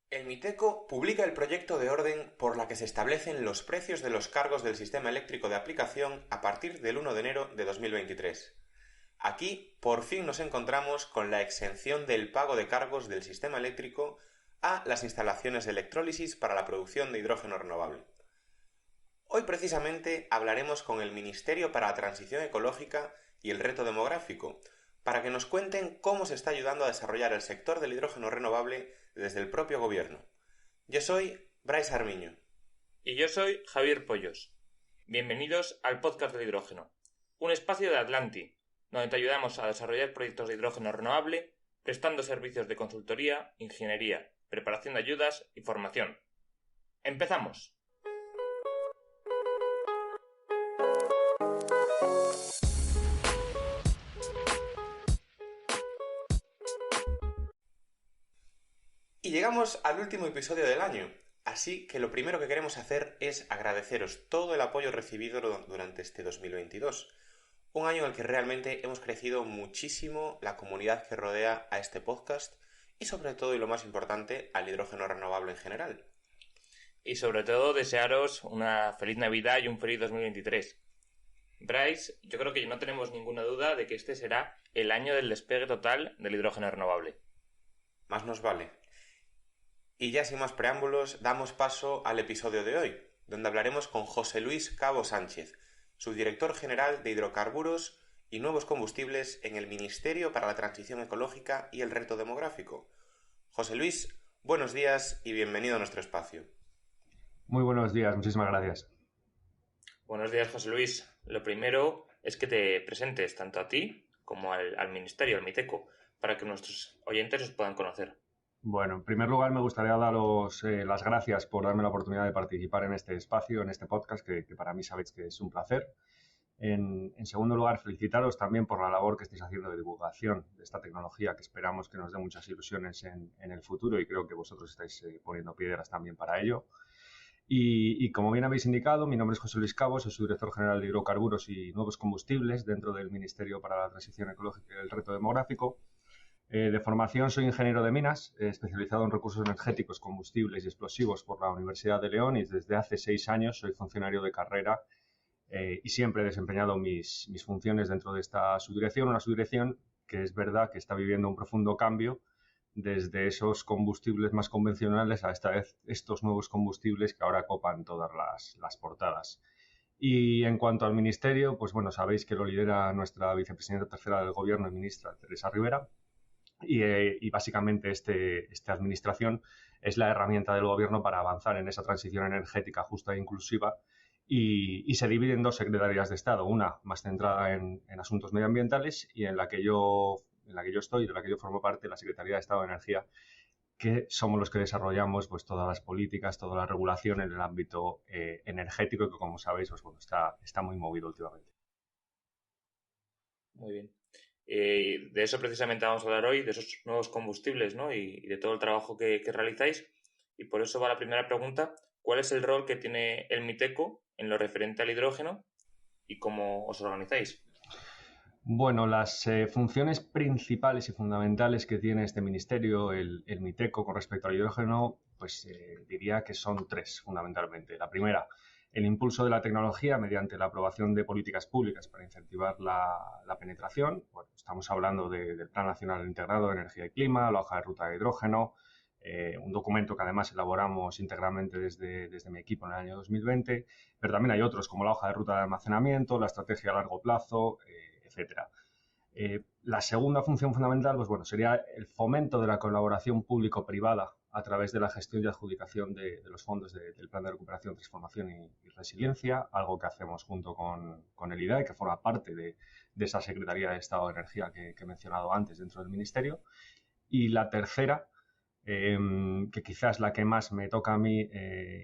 El MITECO publica el proyecto de orden por la que se establecen los precios de los cargos del sistema eléctrico de aplicación a partir del 1 de enero de 2023. Aquí, por fin nos encontramos con la exención del pago de cargos del sistema eléctrico a las instalaciones de electrólisis para la producción de hidrógeno renovable. Hoy precisamente hablaremos con el Ministerio para la Transición Ecológica y el Reto Demográfico, para que nos cuenten cómo se está ayudando a desarrollar el sector del hidrógeno renovable desde el propio gobierno. Yo soy Brais Armiño. Y yo soy Javier Pollos. Bienvenidos al podcast del hidrógeno, un espacio de Atlanti, donde te ayudamos a desarrollar proyectos de hidrógeno renovable, prestando servicios de consultoría, ingeniería, preparación de ayudas y formación. ¡Empezamos! Y llegamos al último episodio del año, así que lo primero que queremos hacer es agradeceros todo el apoyo recibido durante este 2022, un año en el que realmente hemos crecido muchísimo la comunidad que rodea a este podcast y sobre todo, y lo más importante, al hidrógeno renovable en general. Y sobre todo desearos una feliz Navidad y un feliz 2023. Brais, yo creo que no tenemos ninguna duda de que este será el año del despegue total del hidrógeno renovable. Más nos vale. Y ya sin más preámbulos, damos paso al episodio de hoy, donde hablaremos con José Luis Cabo Sánchez, subdirector general de Hidrocarburos y Nuevos Combustibles en el Ministerio para la Transición Ecológica y el Reto Demográfico. José Luis, buenos días y bienvenido a nuestro espacio. Muy buenos días, muchísimas gracias. Buenos días, José Luis. Lo primero es que te presentes tanto a ti como al Ministerio, al MITECO, para que nuestros oyentes os puedan conocer. Bueno, en primer lugar me gustaría daros las gracias por darme la oportunidad de participar en este espacio, en este podcast, que para mí sabéis que es un placer. En segundo lugar, felicitaros también por la labor que estáis haciendo de divulgación de esta tecnología, que esperamos que nos dé muchas ilusiones en el futuro, y creo que vosotros estáis poniendo piedras también para ello. Y como bien habéis indicado, mi nombre es José Luis Cabo, soy subdirector general de Hidrocarburos y Nuevos Combustibles dentro del Ministerio para la Transición Ecológica y el Reto Demográfico. De formación soy ingeniero de minas, especializado en recursos energéticos, combustibles y explosivos por la Universidad de León, y desde hace 6 años soy funcionario de carrera y siempre he desempeñado mis funciones dentro de esta subdirección, una subdirección que es verdad que está viviendo un profundo cambio desde esos combustibles más convencionales a estos nuevos combustibles que ahora copan todas las portadas. Y en cuanto al ministerio, pues bueno, sabéis que lo lidera nuestra vicepresidenta tercera del Gobierno y ministra Teresa Rivera. Y básicamente esta administración es la herramienta del gobierno para avanzar en esa transición energética justa e inclusiva, y se divide en 2 secretarías de Estado, una más centrada en asuntos medioambientales y en la que yo estoy, de la que yo formo parte, la Secretaría de Estado de Energía, que somos los que desarrollamos pues todas las políticas, toda la regulación en el ámbito energético, que como sabéis pues bueno, está muy movido últimamente. Muy bien. De eso precisamente vamos a hablar hoy, de esos nuevos combustibles, ¿no? Y de todo el trabajo que realizáis. Y por eso va la primera pregunta: ¿cuál es el rol que tiene el MITECO en lo referente al hidrógeno y cómo os organizáis? Bueno, las funciones principales y fundamentales que tiene este ministerio, el MITECO, con respecto al hidrógeno, pues diría que son 3 fundamentalmente. La primera, el impulso de la tecnología mediante la aprobación de políticas públicas para incentivar la penetración. Bueno, estamos hablando del Plan Nacional Integrado de Energía y Clima, la hoja de ruta de hidrógeno, un documento que además elaboramos íntegramente desde mi equipo en el año 2020, pero también hay otros como la hoja de ruta de almacenamiento, la estrategia a largo plazo, etcétera. La segunda función fundamental, pues bueno, sería el fomento de la colaboración público-privada a través de la gestión y adjudicación de los fondos del Plan de Recuperación, Transformación y Resiliencia, algo que hacemos junto con el IDAE, que forma parte de esa Secretaría de Estado de Energía que he mencionado antes dentro del Ministerio. Y la tercera, que quizás la que más me toca a mí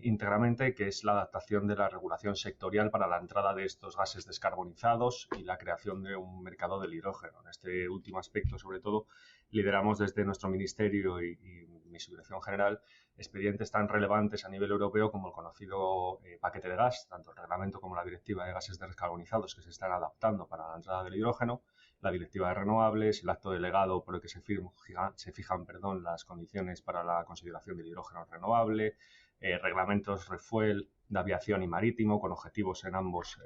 íntegramente, que es la adaptación de la regulación sectorial para la entrada de estos gases descarbonizados y la creación de un mercado del hidrógeno. En este último aspecto, sobre todo, lideramos desde nuestro ministerio y mi subdirección general expedientes tan relevantes a nivel europeo como el conocido paquete de gas, tanto el reglamento como la directiva de gases descarbonizados, que se están adaptando para la entrada del hidrógeno, la Directiva de Renovables, el acto delegado por el que se fijan las condiciones para la consideración del hidrógeno renovable, reglamentos REFuel de aviación y marítimo con objetivos en ambos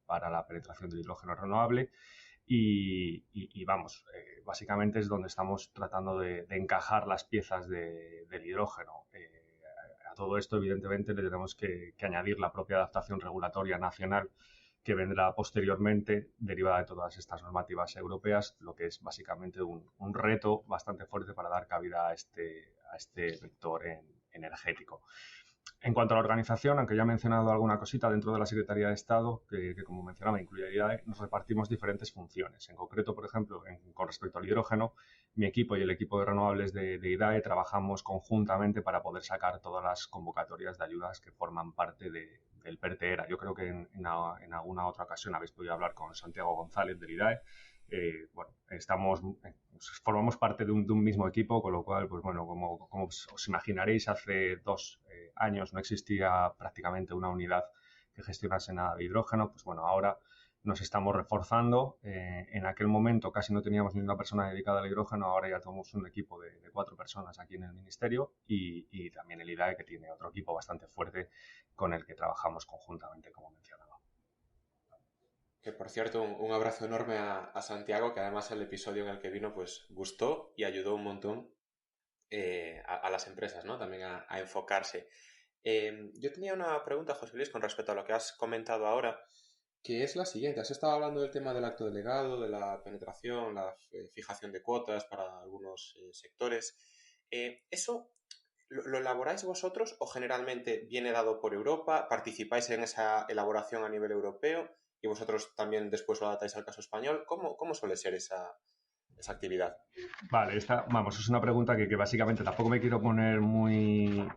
para la penetración del hidrógeno renovable. Y vamos, básicamente es donde estamos tratando de encajar las piezas del hidrógeno. A todo esto, evidentemente, le tenemos que añadir la propia adaptación regulatoria nacional que vendrá posteriormente, derivada de todas estas normativas europeas, lo que es básicamente un reto bastante fuerte para dar cabida a este vector energético. En cuanto a la organización, aunque ya he mencionado alguna cosita dentro de la Secretaría de Estado, que como mencionaba incluye IDAE, nos repartimos diferentes funciones. En concreto, por ejemplo, con respecto al hidrógeno, mi equipo y el equipo de renovables de IDAE trabajamos conjuntamente para poder sacar todas las convocatorias de ayudas que forman parte del PERTE-ERA. Yo creo que en alguna otra ocasión habéis podido hablar con Santiago González del IDAE. Formamos parte de un mismo equipo, con lo cual, pues bueno, como os imaginaréis, hace 2 años no existía prácticamente una unidad que gestionase nada de hidrógeno. Pues bueno, ahora nos estamos reforzando. En aquel momento casi no teníamos ni una persona dedicada al hidrógeno, ahora ya tenemos un equipo de 4 personas aquí en el Ministerio y también el IDAE, que tiene otro equipo bastante fuerte con el que trabajamos conjuntamente, como mencionaba. Que por cierto, un abrazo enorme a Santiago, que además el episodio en el que vino pues gustó y ayudó un montón a las empresas, ¿no? También a enfocarse. Yo tenía una pregunta, José Luis, con respecto a lo que has comentado ahora, que es la siguiente. Has estado hablando del tema del acto delegado, de la penetración, la fijación de cuotas para algunos sectores. ¿Eso lo elaboráis vosotros o generalmente viene dado por Europa? ¿Participáis en esa elaboración a nivel europeo y vosotros también después lo adaptáis al caso español? ¿Cómo suele ser esa actividad? Vale, es una pregunta que básicamente tampoco me quiero poner muy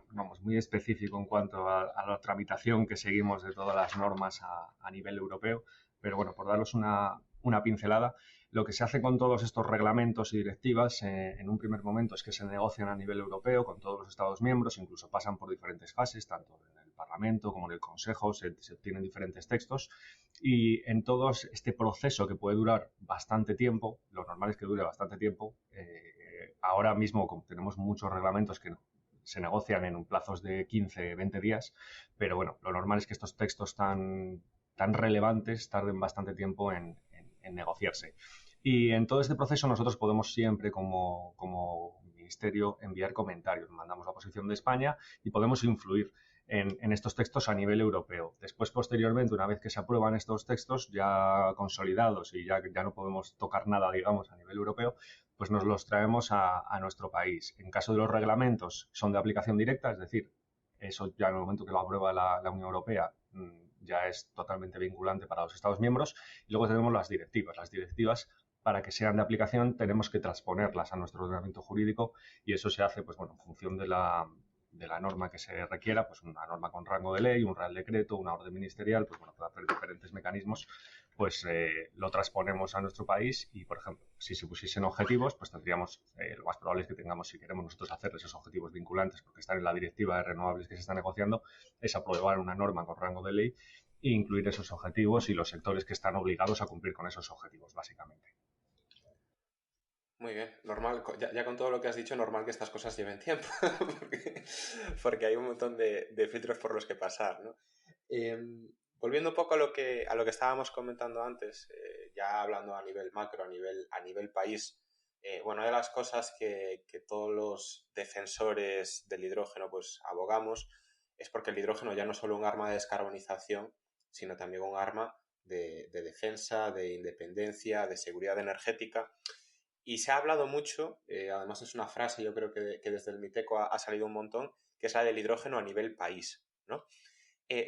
específico en cuanto a la tramitación que seguimos de todas las normas a nivel europeo, pero bueno, por daros una pincelada, lo que se hace con todos estos reglamentos y directivas en un primer momento es que se negocian a nivel europeo con todos los Estados miembros, incluso pasan por diferentes fases, tanto en el Parlamento como en el Consejo, se obtienen diferentes textos y en todo este proceso que puede durar bastante tiempo, lo normal es que dure bastante tiempo, ahora mismo como tenemos muchos reglamentos que se negocian en plazos de 15, 20 días, pero bueno, lo normal es que estos textos tan relevantes tarden bastante tiempo en negociarse. Y en todo este proceso nosotros podemos siempre como Ministerio enviar comentarios, mandamos la posición de España y podemos influir en estos textos a nivel europeo. Después, posteriormente, una vez que se aprueban estos textos ya consolidados y ya no podemos tocar nada, digamos, a nivel europeo, pues nos los traemos a nuestro país. En caso de los reglamentos, son de aplicación directa, es decir, eso ya en el momento que lo aprueba la Unión Europea ya es totalmente vinculante para los Estados miembros. Y luego tenemos las directivas. Las directivas, para que sean de aplicación, tenemos que transponerlas a nuestro ordenamiento jurídico y eso se hace, pues bueno, en función de la norma que se requiera, pues una norma con rango de ley, un real decreto, una orden ministerial, pues bueno, puede hacer diferentes mecanismos, pues lo transponemos a nuestro país y, por ejemplo, si se pusiesen objetivos, pues tendríamos, lo más probable es que tengamos, si queremos nosotros hacer esos objetivos vinculantes, porque están en la directiva de renovables que se está negociando, es aprobar una norma con rango de ley e incluir esos objetivos y los sectores que están obligados a cumplir con esos objetivos, básicamente. Muy bien, normal, ya con todo lo que has dicho, normal que estas cosas lleven tiempo, porque hay un montón de filtros por los que pasar, ¿no? Volviendo un poco a lo que estábamos comentando antes, ya hablando a nivel macro, a nivel país, una de las cosas que todos los defensores del hidrógeno pues abogamos es porque el hidrógeno ya no es solo un arma de descarbonización, sino también un arma de defensa, de independencia, de seguridad energética. Y se ha hablado mucho, además es una frase yo creo que desde el Miteco ha salido un montón, que es la del hidrógeno a nivel país, ¿no?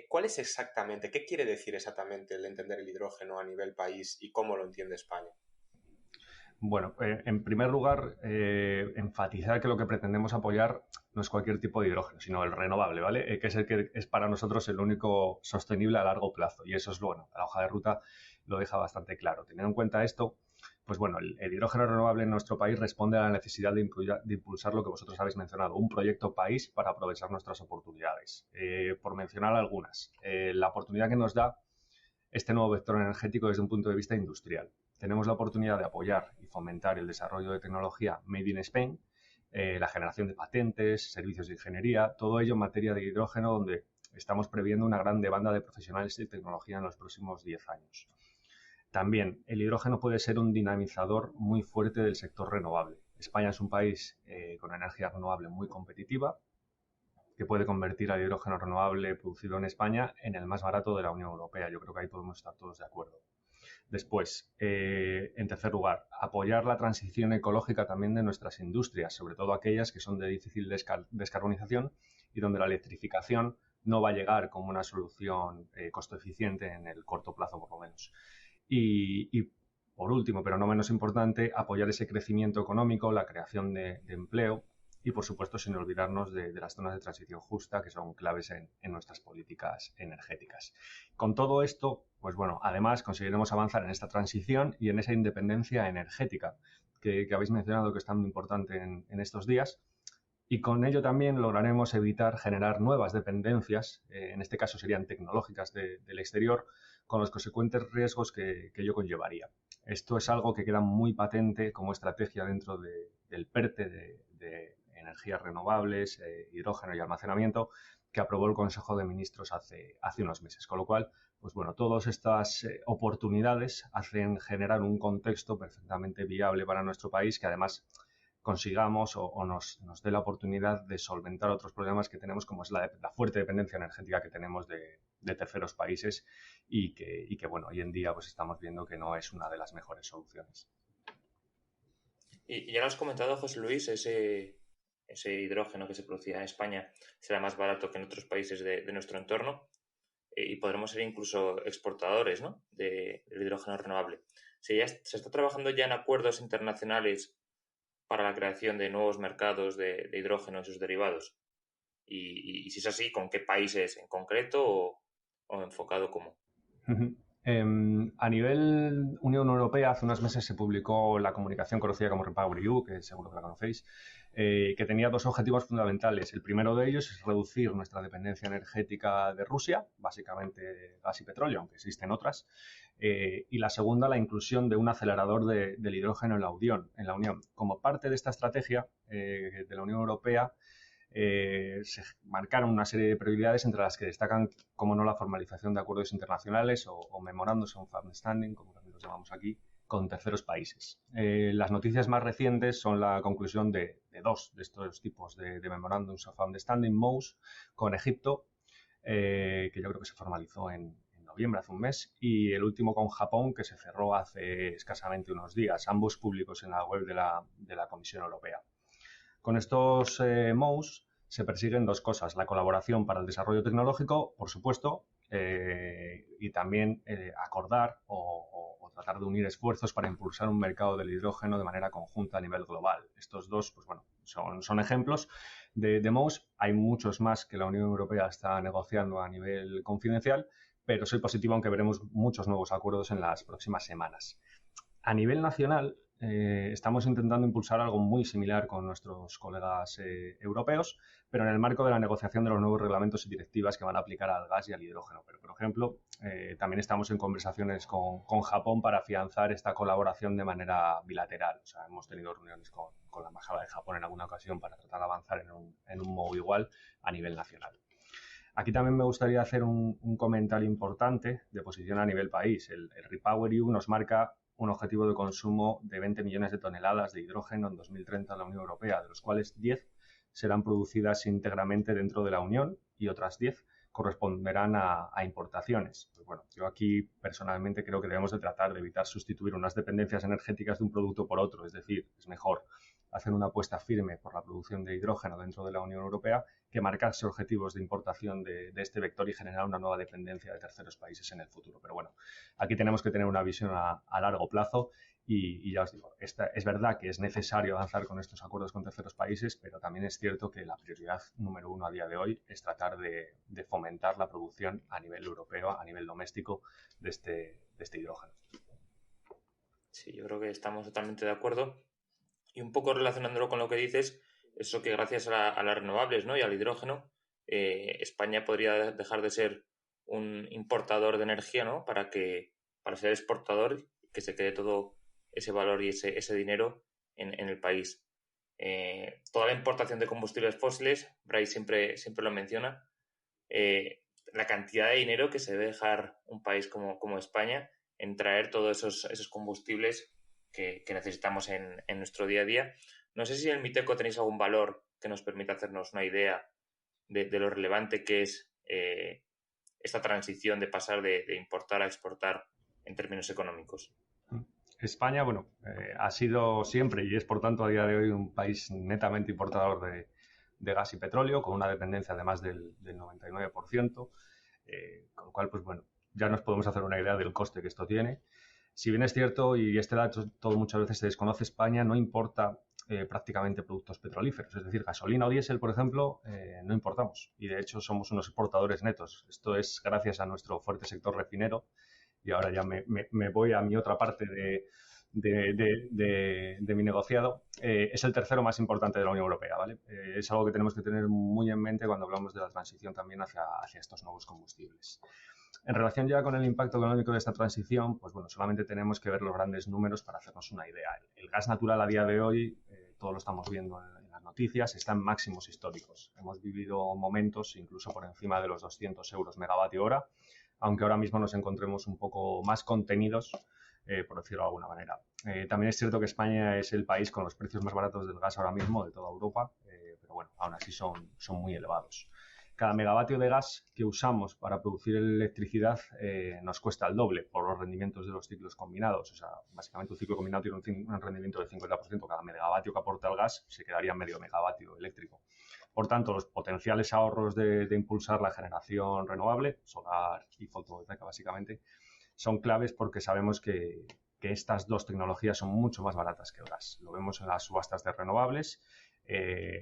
¿Cuál es exactamente, qué quiere decir exactamente el entender el hidrógeno a nivel país y cómo lo entiende España? Bueno, en primer lugar, enfatizar que lo que pretendemos apoyar no es cualquier tipo de hidrógeno, sino el renovable, ¿vale? Que es el que es para nosotros el único sostenible a largo plazo. Y eso es, bueno, la hoja de ruta lo deja bastante claro. Teniendo en cuenta esto, pues bueno, el hidrógeno renovable en nuestro país responde a la necesidad de impulsar lo que vosotros habéis mencionado, un proyecto país para aprovechar nuestras oportunidades. Por mencionar algunas, la oportunidad que nos da este nuevo vector energético desde un punto de vista industrial. tenemos la oportunidad de apoyar y fomentar el desarrollo de tecnología Made in Spain, la generación de patentes, servicios de ingeniería, todo ello en materia de hidrógeno, donde estamos previendo una gran demanda de profesionales de tecnología en los próximos 10 años. También, el hidrógeno puede ser un dinamizador muy fuerte del sector renovable. España es un país con energía renovable muy competitiva, que puede convertir al hidrógeno renovable producido en España en el más barato de la Unión Europea. Yo creo que ahí podemos estar todos de acuerdo. Después, en tercer lugar, apoyar la transición ecológica también de nuestras industrias, sobre todo aquellas que son de difícil descarbonización y donde la electrificación no va a llegar como una solución costo eficiente en el corto plazo, por lo menos. Y por último, pero no menos importante, apoyar ese crecimiento económico, la creación de empleo y, por supuesto, sin olvidarnos de las zonas de transición justa, que son claves en nuestras políticas energéticas. Con todo esto, pues bueno, además conseguiremos avanzar en esta transición y en esa independencia energética que habéis mencionado que es tan importante en estos días. Y con ello también lograremos evitar generar nuevas dependencias, en este caso serían tecnológicas del exterior, con los consecuentes riesgos que ello conllevaría. Esto es algo que queda muy patente como estrategia dentro del PERTE de energías renovables, hidrógeno y almacenamiento, que aprobó el Consejo de Ministros hace unos meses. Con lo cual, pues bueno, todas estas oportunidades hacen generar un contexto perfectamente viable para nuestro país, que además consigamos o nos dé la oportunidad de solventar otros problemas que tenemos, como es la fuerte dependencia energética que tenemos de terceros países y que, bueno, hoy en día pues estamos viendo que no es una de las mejores soluciones. Y ya lo has comentado, José Luis, ese hidrógeno que se producía en España será más barato que en otros países de nuestro entorno y podremos ser incluso exportadores, ¿no?, del hidrógeno renovable. Se está trabajando ya en acuerdos internacionales para la creación de nuevos mercados de hidrógeno y sus derivados. Y si es así, ¿con qué países en concreto o enfocado cómo? A nivel Unión Europea, hace unos meses se publicó la comunicación conocida como REPowerEU, que seguro que la conocéis, que tenía dos objetivos fundamentales. El primero de ellos es reducir nuestra dependencia energética de Rusia, básicamente gas y petróleo, aunque existen otras. Y la segunda, la inclusión de un acelerador del hidrógeno en la Unión. Como parte de esta estrategia de la Unión Europea, se marcaron una serie de prioridades entre las que destacan, como no, la formalización de acuerdos internacionales o memorandos of understanding, como también los llamamos aquí, con terceros países. Las noticias más recientes son la conclusión de dos de estos tipos de Memorandums of Understanding, MOUs, con Egipto, que yo creo que se formalizó en noviembre, hace un mes, y el último con Japón, que se cerró hace escasamente unos días, ambos públicos en la web de la Comisión Europea. Con estos MOUs se persiguen dos cosas: la colaboración para el desarrollo tecnológico, por supuesto, y también acordar o tratar de unir esfuerzos para impulsar un mercado del hidrógeno de manera conjunta a nivel global. Estos dos, pues bueno, son ejemplos de MOUs. Hay muchos más que la Unión Europea está negociando a nivel confidencial, pero soy positivo, aunque veremos muchos nuevos acuerdos en las próximas semanas. A nivel nacional, estamos intentando impulsar algo muy similar con nuestros colegas europeos, pero en el marco de la negociación de los nuevos reglamentos y directivas que van a aplicar al gas y al hidrógeno. Pero, por ejemplo, también estamos en conversaciones con Japón para afianzar esta colaboración de manera bilateral. O sea, hemos tenido reuniones con la embajada de Japón en alguna ocasión para tratar de avanzar en un modo igual a nivel nacional. Aquí también me gustaría hacer un comentario importante de posición a nivel país. El REPowerEU nos marca un objetivo de consumo de 20 millones de toneladas de hidrógeno en 2030 en la Unión Europea, de los cuales 10 serán producidas íntegramente dentro de la Unión y otras 10 corresponderán a importaciones. Pues bueno, yo aquí personalmente creo que debemos de tratar de evitar sustituir unas dependencias energéticas de un producto por otro, es decir, es mejor hacer una apuesta firme por la producción de hidrógeno dentro de la Unión Europea que marcarse objetivos de importación de este vector y generar una nueva dependencia de terceros países en el futuro. Pero bueno, aquí tenemos que tener una visión a largo plazo y ya os digo, es verdad que es necesario avanzar con estos acuerdos con terceros países, pero también es cierto que la prioridad número uno a día de hoy es tratar de fomentar la producción a nivel europeo, a nivel doméstico de este hidrógeno. Sí, yo creo que estamos totalmente de acuerdo. Y un poco relacionándolo con lo que dices, eso que gracias a las renovables, ¿no?, y al hidrógeno, España podría dejar de ser un importador de energía, ¿no?, para ser exportador que se quede todo ese valor y ese dinero en el país. Toda la importación de combustibles fósiles, Bryce siempre lo menciona, la cantidad de dinero que se debe dejar un país como España en traer todos esos combustibles que necesitamos en nuestro día a día. No sé si en el Miteco tenéis algún valor que nos permita hacernos una idea de lo relevante que es esta transición de pasar de importar a exportar en términos económicos. España, bueno, ha sido siempre y es por tanto a día de hoy un país netamente importador de gas y petróleo, con una dependencia de más del 99%, con lo cual, pues bueno, ya nos podemos hacer una idea del coste que esto tiene. Si bien es cierto, y este dato todo muchas veces se desconoce, España no importa prácticamente productos petrolíferos, es decir, gasolina o diésel, por ejemplo, no importamos y de hecho somos unos exportadores netos. Esto es gracias a nuestro fuerte sector refinero. Y ahora ya me voy a mi otra parte de mi negociado. Es el tercero más importante de la Unión Europea, ¿vale? Es algo que tenemos que tener muy en mente cuando hablamos de la transición también hacia estos nuevos combustibles. En relación ya con el impacto económico de esta transición, pues bueno, solamente tenemos que ver los grandes números para hacernos una idea. El gas natural a día de hoy, todo lo estamos viendo en las noticias, está en máximos históricos. Hemos vivido momentos incluso por encima de los 200 euros megavatio hora, aunque ahora mismo nos encontremos un poco más contenidos, por decirlo de alguna manera. También es cierto que España es el país con los precios más baratos del gas ahora mismo de toda Europa, pero bueno, aún así son muy elevados. Cada megavatio de gas que usamos para producir electricidad nos cuesta el doble por los rendimientos de los ciclos combinados. O sea, básicamente un ciclo combinado tiene un rendimiento del 50%. Cada megavatio que aporta el gas se quedaría en medio megavatio eléctrico. Por tanto, los potenciales ahorros de impulsar la generación renovable, solar y fotovoltaica básicamente, son claves porque sabemos que estas dos tecnologías son mucho más baratas que el gas. Lo vemos en las subastas de renovables,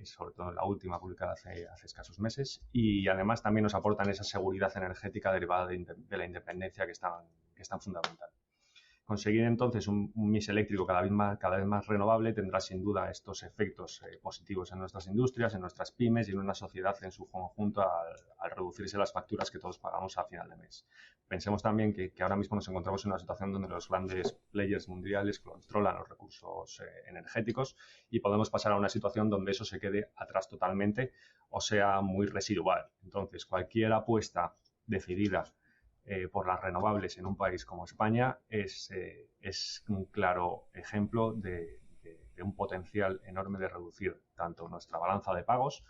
sobre todo en la última publicada hace escasos meses, y además también nos aportan esa seguridad energética derivada de la independencia que es tan fundamental. Conseguir entonces un mix eléctrico cada vez más renovable tendrá sin duda estos efectos positivos en nuestras industrias, en nuestras pymes y en una sociedad en su conjunto al reducirse las facturas que todos pagamos a final de mes. Pensemos también que ahora mismo nos encontramos en una situación donde los grandes players mundiales controlan los recursos energéticos y podemos pasar a una situación donde eso se quede atrás totalmente o sea muy residual. Entonces, cualquier apuesta decidida por las renovables en un país como España es un claro ejemplo de un potencial enorme de reducir tanto nuestra balanza de pagos,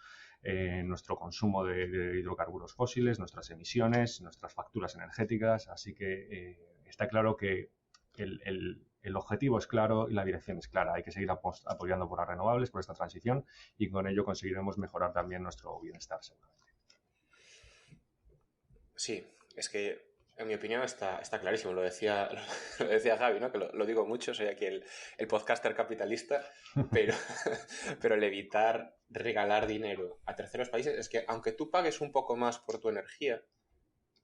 nuestro consumo de hidrocarburos fósiles, nuestras emisiones, nuestras facturas energéticas. Así que está claro que el objetivo es claro y la dirección es clara. Hay que seguir apoyando por las renovables, por esta transición, y con ello conseguiremos mejorar también nuestro bienestar, seguramente. Sí, es que en mi opinión está clarísimo, lo decía Javi, ¿no? Que lo digo mucho, soy aquí el podcaster capitalista, pero el evitar regalar dinero a terceros países es que aunque tú pagues un poco más por tu energía,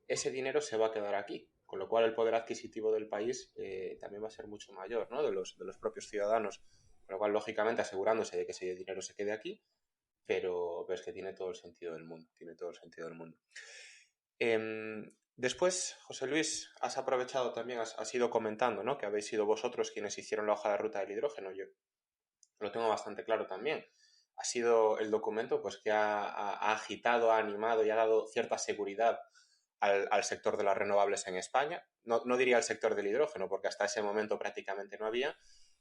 ese dinero se va a quedar aquí, con lo cual el poder adquisitivo del país también va a ser mucho mayor, ¿no? De los propios ciudadanos, con lo cual lógicamente asegurándose de que ese dinero se quede aquí, pero es que tiene todo el sentido del mundo, Después, José Luis, has aprovechado también, has ido comentando, ¿no? Que habéis sido vosotros quienes hicieron la hoja de ruta del hidrógeno. Yo lo tengo bastante claro también. Ha sido el documento pues, que ha agitado, ha animado y ha dado cierta seguridad al sector de las renovables en España. No diría el sector del hidrógeno, porque hasta ese momento prácticamente no había,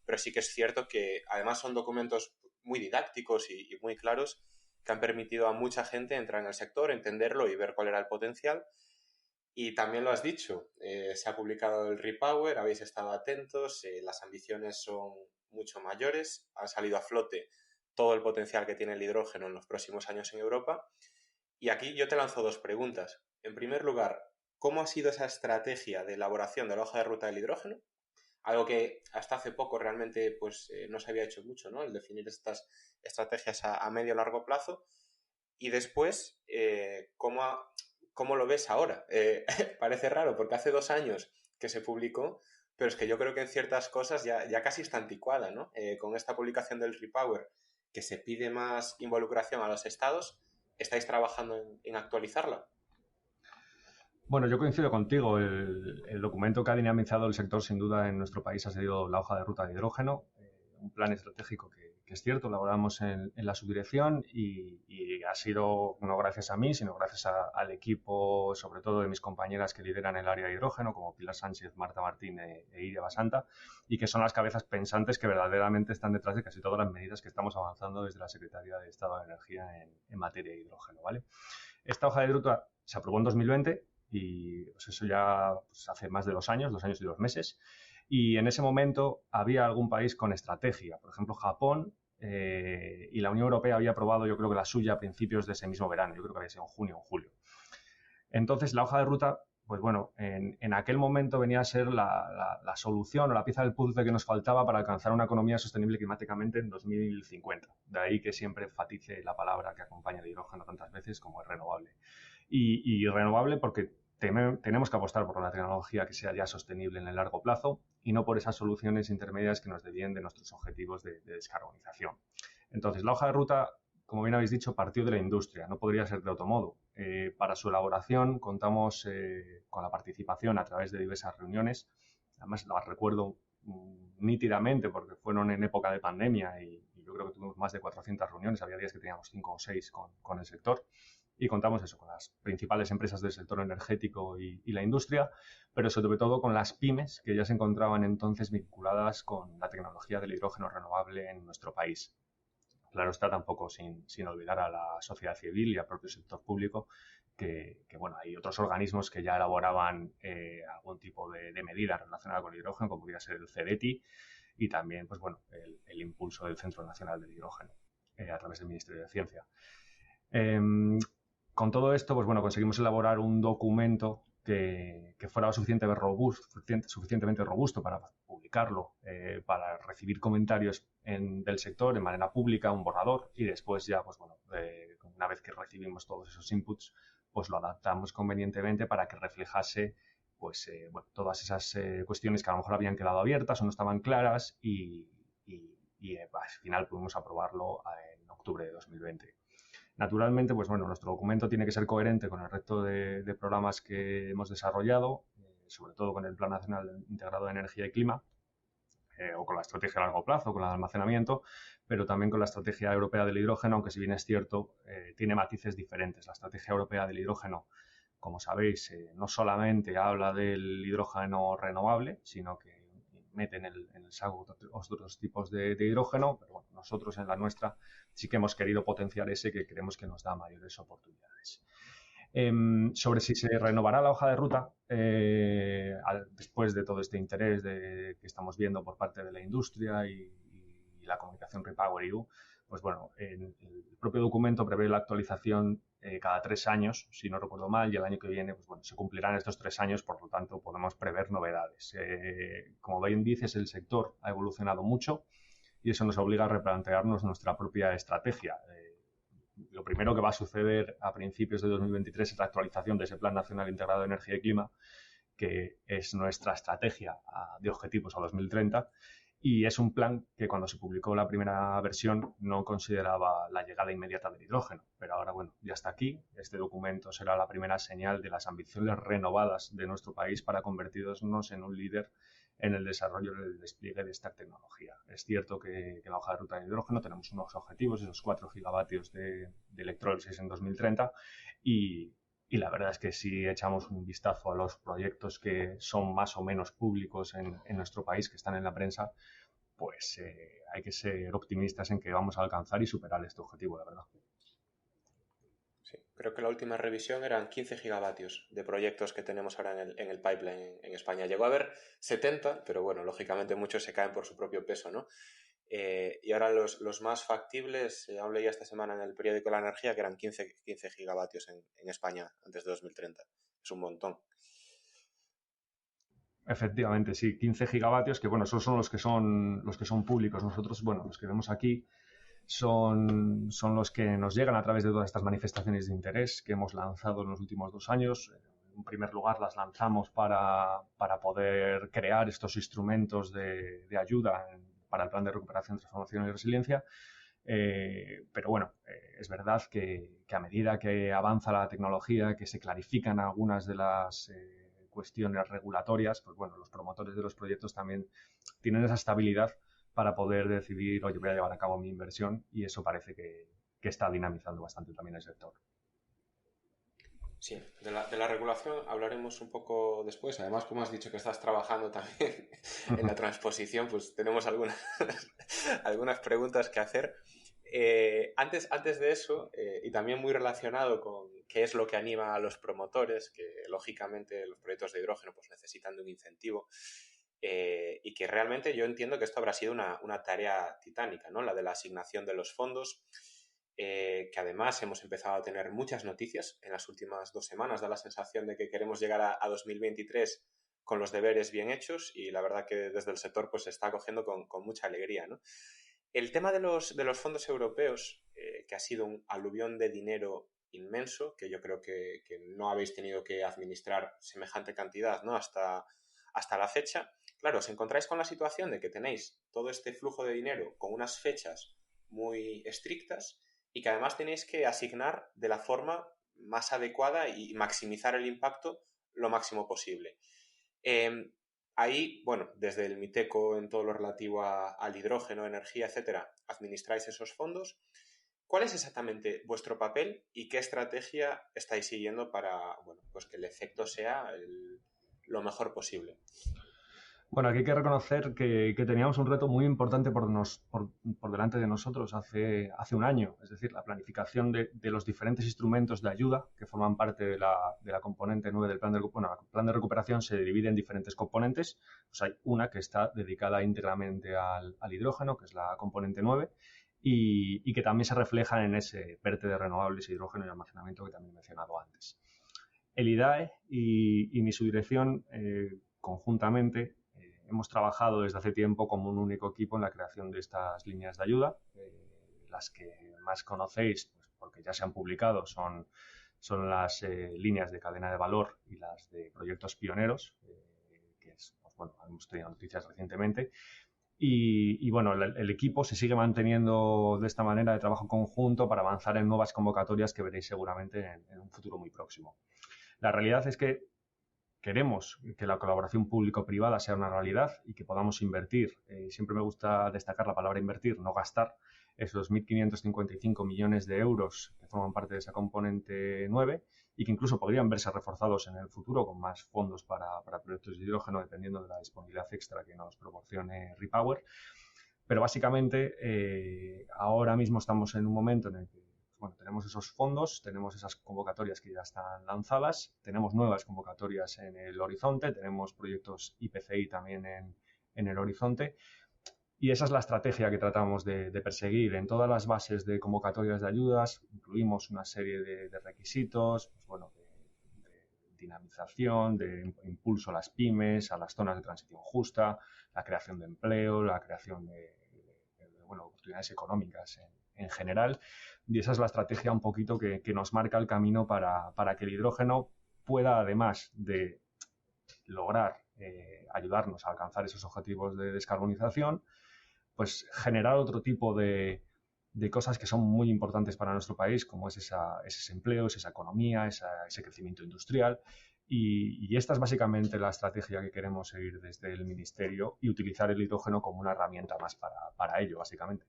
pero sí que es cierto que además son documentos muy didácticos y muy claros que han permitido a mucha gente entrar en el sector, entenderlo y ver cuál era el potencial. Y también lo has dicho, se ha publicado el Repower, habéis estado atentos, las ambiciones son mucho mayores, ha salido a flote todo el potencial que tiene el hidrógeno en los próximos años en Europa. Y aquí yo te lanzo dos preguntas. En primer lugar, ¿cómo ha sido esa estrategia de elaboración de la hoja de ruta del hidrógeno? Algo que hasta hace poco realmente pues, no se había hecho mucho, ¿no? El definir estas estrategias a medio o largo plazo. Y después, ¿cómo lo ves ahora? Parece raro porque hace 2 años que se publicó, pero es que yo creo que en ciertas cosas ya casi está anticuada, ¿no? Con esta publicación del Repower, que se pide más involucración a los estados, ¿estáis trabajando en actualizarla? Bueno, yo coincido contigo. El documento que ha dinamizado el sector, sin duda, en nuestro país ha sido la hoja de ruta de hidrógeno, un plan estratégico que es cierto, elaboramos en la subdirección y ha sido no gracias a mí, sino gracias al equipo, sobre todo de mis compañeras que lideran el área de hidrógeno, como Pilar Sánchez, Marta Martín e Iria Basanta, y que son las cabezas pensantes que verdaderamente están detrás de casi todas las medidas que estamos avanzando desde la Secretaría de Estado de Energía en materia de hidrógeno, ¿vale? Esta hoja de ruta se aprobó en 2020 y pues eso ya pues, hace más de 2 años y 2 meses. Y en ese momento había algún país con estrategia. Por ejemplo, Japón y la Unión Europea había aprobado, yo creo que la suya a principios de ese mismo verano. Yo creo que había sido en junio o en julio. Entonces, la hoja de ruta, pues bueno, en aquel momento venía a ser la solución o la pieza del puzzle que nos faltaba para alcanzar una economía sostenible climáticamente en 2050. De ahí que siempre enfatice la palabra que acompaña el hidrógeno tantas veces como es renovable. Y renovable porque tenemos que apostar por una tecnología que sea ya sostenible en el largo plazo y no por esas soluciones intermedias que nos desvíen de nuestros objetivos de descarbonización. Entonces, la hoja de ruta, como bien habéis dicho, partió de la industria, no podría ser de otro modo. Para su elaboración contamos con la participación a través de diversas reuniones, además las recuerdo nítidamente porque fueron en época de pandemia y yo creo que tuvimos más de 400 reuniones, había días que teníamos 5 o 6 con el sector. Y contamos eso con las principales empresas del sector energético y la industria, pero sobre todo con las pymes que ya se encontraban entonces vinculadas con la tecnología del hidrógeno renovable en nuestro país. Claro está, tampoco sin olvidar a la sociedad civil y al propio sector público, que bueno, hay otros organismos que ya elaboraban algún tipo de medida relacionada con el hidrógeno, como podría ser el CEDETI, y también pues bueno, el impulso del Centro Nacional del Hidrógeno a través del Ministerio de Ciencia. Con todo esto, pues bueno, conseguimos elaborar un documento que fuera suficientemente robusto para publicarlo, para recibir comentarios del sector de manera pública, un borrador, y después ya, pues bueno, una vez que recibimos todos esos inputs, pues lo adaptamos convenientemente para que reflejase pues, bueno, todas esas cuestiones que a lo mejor habían quedado abiertas o no estaban claras y al final pudimos aprobarlo en octubre de 2020. Naturalmente, pues bueno, nuestro documento tiene que ser coherente con el resto de programas que hemos desarrollado, sobre todo con el Plan Nacional Integrado de Energía y Clima, o con la estrategia a largo plazo, con el almacenamiento, pero también con la estrategia europea del hidrógeno, aunque si bien es cierto, tiene matices diferentes. La estrategia europea del hidrógeno, como sabéis, no solamente habla del hidrógeno renovable, sino que mete en el saco otros tipos de hidrógeno, pero bueno, nosotros en la nuestra sí que hemos querido potenciar ese que creemos que nos da mayores oportunidades. Sobre si se renovará la hoja de ruta después de todo este interés que estamos viendo por parte de la industria y la comunicación REPowerEU, pues bueno, el propio documento prevé la actualización cada 3 años, si no recuerdo mal, y el año que viene, pues bueno, se cumplirán estos 3 años, por lo tanto podemos prever novedades. Como bien dices, el sector ha evolucionado mucho y eso nos obliga a replantearnos nuestra propia estrategia. Lo primero que va a suceder a principios de 2023 es la actualización de ese Plan Nacional Integrado de Energía y Clima, que es nuestra estrategia de objetivos a 2030. Y es un plan que cuando se publicó la primera versión no consideraba la llegada inmediata del hidrógeno. Pero ahora, bueno, ya está aquí. Este documento será la primera señal de las ambiciones renovadas de nuestro país para convertirnos en un líder en el desarrollo y el despliegue de esta tecnología. Es cierto que en la hoja de ruta de hidrógeno tenemos unos objetivos, esos 4 gigavatios de electrólisis en 2030 y la verdad es que si echamos un vistazo a los proyectos que son más o menos públicos en nuestro país, que están en la prensa, pues hay que ser optimistas en que vamos a alcanzar y superar este objetivo, la verdad. Sí, creo que la última revisión eran 15 gigavatios de proyectos que tenemos ahora en el pipeline en España. Llegó a haber 70, pero bueno, lógicamente muchos se caen por su propio peso, ¿no? Y ahora los más factibles, aún leía esta semana en el periódico La Energía que eran 15 gigavatios en España antes de 2030. Es un montón. Efectivamente, sí, 15 gigavatios, que bueno, esos son los que son públicos. Nosotros, bueno, los que vemos aquí son los que nos llegan a través de todas estas manifestaciones de interés que hemos lanzado en los últimos 2 años. En primer lugar, las lanzamos para poder crear estos instrumentos de ayuda para el Plan de Recuperación, Transformación y Resiliencia. Pero bueno, es verdad que a medida que avanza la tecnología, que se clarifican algunas de las cuestiones regulatorias, pues bueno, los promotores de los proyectos también tienen esa estabilidad para poder decidir, oye, voy a llevar a cabo mi inversión, y eso parece que está dinamizando bastante también el sector. Sí, de la regulación hablaremos un poco después. Además, como has dicho que estás trabajando también en la transposición, pues tenemos algunas preguntas que hacer. Antes de eso, y también muy relacionado con qué es lo que anima a los promotores, que lógicamente los proyectos de hidrógeno pues necesitan de un incentivo, y que realmente yo entiendo que esto habrá sido una tarea titánica, ¿no? La de la asignación de los fondos. Que además hemos empezado a tener muchas noticias en las últimas 2 semanas. Da la sensación de que queremos llegar a 2023 con los deberes bien hechos, y la verdad que desde el sector pues se está acogiendo con mucha alegría, ¿no? El tema de los fondos europeos, que ha sido un aluvión de dinero inmenso, que yo creo que no habéis tenido que administrar semejante cantidad, ¿no? hasta la fecha. Claro, os encontráis con la situación de que tenéis todo este flujo de dinero con unas fechas muy estrictas, y que además tenéis que asignar de la forma más adecuada y maximizar el impacto lo máximo posible. Ahí, bueno, desde el MITECO, en todo lo relativo al hidrógeno, energía, etcétera, administráis esos fondos. ¿Cuál es exactamente vuestro papel y qué estrategia estáis siguiendo para, bueno, pues que el efecto sea lo mejor posible? Bueno, aquí hay que reconocer que teníamos un reto muy importante por delante de nosotros hace un año. Es decir, la planificación de los diferentes instrumentos de ayuda que forman parte de la componente 9 del plan de recuperación. Bueno, el plan de recuperación se divide en diferentes componentes. Pues hay una que está dedicada íntegramente al hidrógeno, que es la componente 9, y que también se refleja en ese PERTE de renovables, hidrógeno y almacenamiento que también he mencionado antes. El IDAE y mi subdirección conjuntamente hemos trabajado desde hace tiempo como un único equipo en la creación de estas líneas de ayuda. Las que más conocéis, pues porque ya se han publicado, son las líneas de cadena de valor y las de proyectos pioneros, que es, pues bueno, hemos tenido noticias recientemente. Y bueno, el equipo se sigue manteniendo de esta manera de trabajo conjunto para avanzar en nuevas convocatorias que veréis seguramente en un futuro muy próximo. La realidad es que queremos que la colaboración público-privada sea una realidad y que podamos invertir. Siempre me gusta destacar la palabra invertir, no gastar, esos 1.555 millones de euros que forman parte de esa componente 9, y que incluso podrían verse reforzados en el futuro con más fondos para proyectos de hidrógeno, dependiendo de la disponibilidad extra que nos proporcione Repower. Pero básicamente ahora mismo estamos en un momento en el que, bueno, tenemos esos fondos, tenemos esas convocatorias que ya están lanzadas, tenemos nuevas convocatorias en el horizonte, tenemos proyectos IPCEI también en el horizonte, y esa es la estrategia que tratamos de perseguir. En todas las bases de convocatorias de ayudas incluimos una serie de requisitos, pues bueno, de dinamización, de impulso a las pymes, a las zonas de transición justa, la creación de empleo, la creación de oportunidades económicas en general. Y esa es la estrategia un poquito que nos marca el camino para que el hidrógeno pueda, además de lograr ayudarnos a alcanzar esos objetivos de descarbonización, pues generar otro tipo de cosas que son muy importantes para nuestro país, como es ese empleo, esa economía, ese crecimiento industrial. Y esta es básicamente la estrategia que queremos seguir desde el Ministerio, y utilizar el hidrógeno como una herramienta más para ello, básicamente.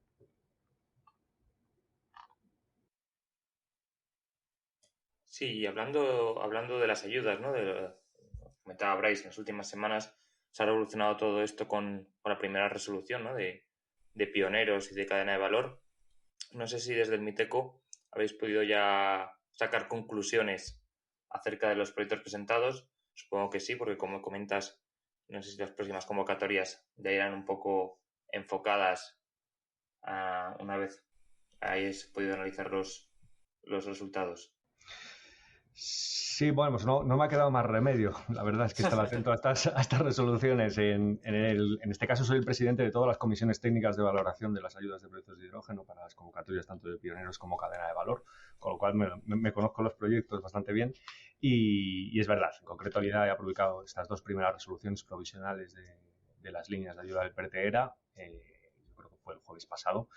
Sí, y hablando de las ayudas, ¿no? Comentaba Bryce, en las últimas semanas se ha revolucionado todo esto con la primera resolución, ¿no? de pioneros y de cadena de valor. No sé si desde el MITECO habéis podido ya sacar conclusiones acerca de los proyectos presentados. Supongo que sí, porque como comentas, no sé si las próximas convocatorias ya irán un poco enfocadas una vez hayáis podido analizar los resultados. Sí, bueno, pues no me ha quedado más remedio. La verdad es que estar atento a estas resoluciones. En este caso soy el presidente de todas las comisiones técnicas de valoración de las ayudas de proyectos de hidrógeno para las convocatorias tanto de pioneros como cadena de valor, con lo cual me conozco los proyectos bastante bien. Y es verdad, en concreto el IDAE ha publicado estas 2 primeras resoluciones provisionales de las líneas de ayuda del PERTE-ERA, yo creo que fue el jueves pasado.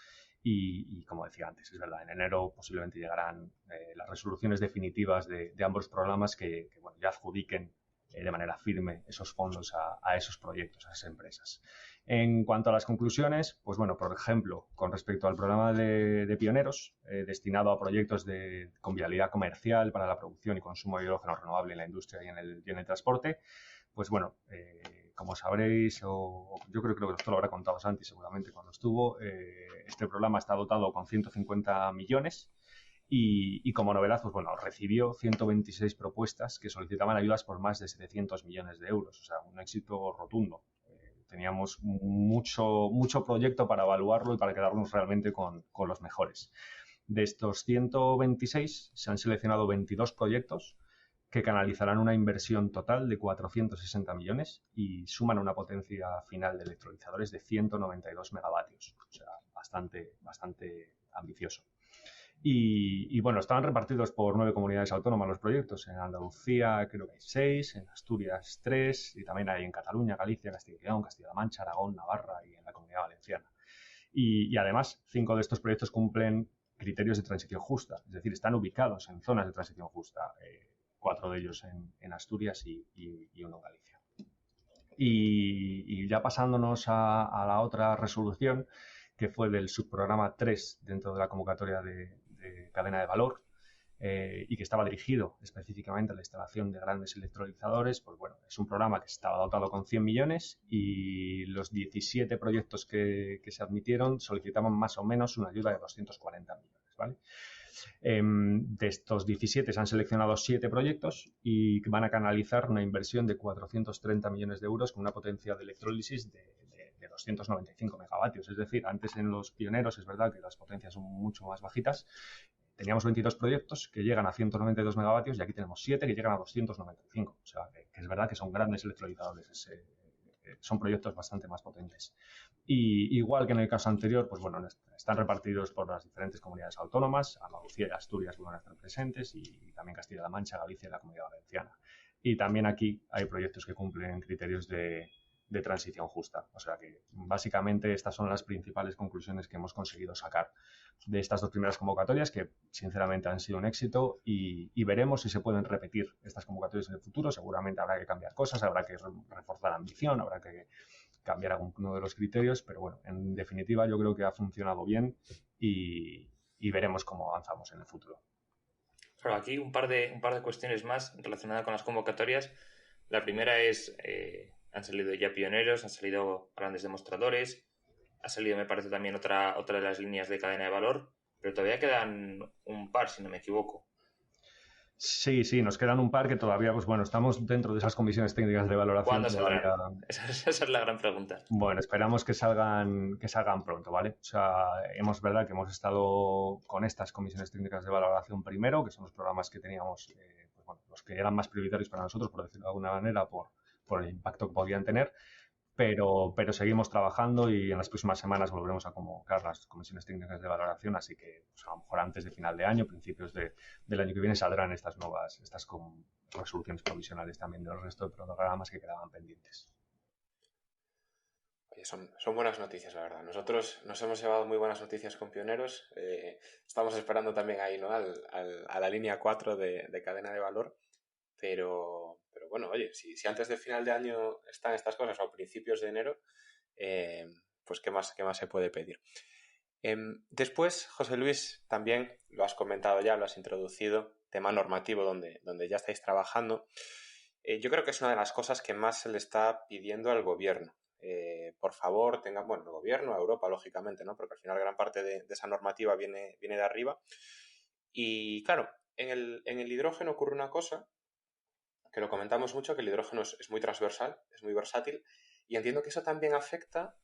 y como decía antes, es verdad, en enero posiblemente llegarán las resoluciones definitivas de ambos programas que bueno, ya adjudiquen de manera firme esos fondos a esos proyectos, a esas empresas. En cuanto a las conclusiones, pues bueno, por ejemplo, con respecto al programa de Pioneros, destinado a proyectos con viabilidad comercial para la producción y consumo de hidrógeno renovable en la industria y en el transporte, pues bueno, como sabréis, o yo creo que esto lo habrá contado Santi seguramente cuando estuvo, este programa está dotado con 150 millones y como novedad, pues bueno, recibió 126 propuestas que solicitaban ayudas por más de 700 millones de euros, o sea, un éxito rotundo. Teníamos mucho proyecto para evaluarlo y para quedarnos realmente con los mejores. De estos 126 se han seleccionado 22 proyectos que canalizarán una inversión total de 460 millones y suman una potencia final de electrolizadores de 192 megavatios. O sea, bastante ambicioso. Y bueno, estaban repartidos por 9 comunidades autónomas los proyectos. En Andalucía creo que hay 6, en Asturias 3 y también hay en Cataluña, Galicia, Castilla y León, Castilla-La Mancha, Aragón, Navarra y en la Comunidad Valenciana. Y además, 5 de estos proyectos cumplen criterios de transición justa, es decir, están ubicados en zonas de transición justa, 4 de ellos en Asturias y 1 en Galicia. Y ya pasándonos a la otra resolución, que fue del subprograma 3 dentro de la convocatoria de cadena de valor, y que estaba dirigido específicamente a la instalación de grandes electrolizadores, pues bueno, es un programa que estaba dotado con 100 millones y los 17 proyectos que se admitieron solicitaban más o menos una ayuda de 240 millones, ¿vale? De estos 17 se han seleccionado 7 proyectos y van a canalizar una inversión de 430 millones de euros con una potencia de electrólisis de 295 megavatios. Es decir, antes en los pioneros es verdad que las potencias son mucho más bajitas. Teníamos 22 proyectos que llegan a 192 megavatios y aquí tenemos 7 que llegan a 295. O sea, que es verdad que son grandes electrolizadores. Son proyectos bastante más potentes. Y igual que en el caso anterior, pues bueno, están repartidos por las diferentes comunidades autónomas. Andalucía y Asturias van a estar presentes y también Castilla-La Mancha, Galicia y la Comunidad Valenciana. Y también aquí hay proyectos que cumplen criterios de transición justa. O sea que básicamente estas son las principales conclusiones que hemos conseguido sacar de estas 2 primeras convocatorias, que sinceramente han sido un éxito y veremos si se pueden repetir estas convocatorias en el futuro. Seguramente habrá que cambiar cosas, habrá que reforzar la ambición, habrá que cambiar alguno de los criterios, pero bueno, en definitiva yo creo que ha funcionado bien y veremos cómo avanzamos en el futuro. Claro, aquí un par de cuestiones más relacionadas con las convocatorias. La primera es, han salido ya pioneros, han salido grandes demostradores, ha salido, me parece, también otra de las líneas de cadena de valor, pero todavía quedan un par, si no me equivoco. Sí, nos quedan un par que todavía, pues bueno, estamos dentro de esas comisiones técnicas de valoración. ¿Cuándo saldrán? Esa es la gran pregunta. Bueno, esperamos que salgan pronto, ¿vale? O sea, verdad que hemos estado con estas comisiones técnicas de valoración primero, que son los programas que teníamos, pues bueno, los que eran más prioritarios para nosotros, por decirlo de alguna manera, por el impacto que podían tener. Pero seguimos trabajando y en las próximas semanas volveremos a convocar las comisiones técnicas de valoración, así que pues, a lo mejor antes de final de año, principios del año que viene, saldrán estas resoluciones provisionales también del resto de programas que quedaban pendientes. Oye, son buenas noticias, la verdad. Nosotros nos hemos llevado muy buenas noticias con Pioneros. Estamos esperando también ahí, ¿no? a la línea 4 de cadena de valor, pero bueno, oye, si antes del final de año están estas cosas o a principios de enero, pues ¿qué más se puede pedir? Después, José Luis, también lo has comentado ya, lo has introducido, tema normativo donde ya estáis trabajando. Yo creo que es una de las cosas que más se le está pidiendo al gobierno. Por favor, el gobierno, a Europa, lógicamente, ¿no? Porque al final gran parte de esa normativa viene de arriba. Y claro, en el hidrógeno ocurre una cosa que lo comentamos mucho, que el hidrógeno es muy transversal, es muy versátil, y entiendo que eso también afecta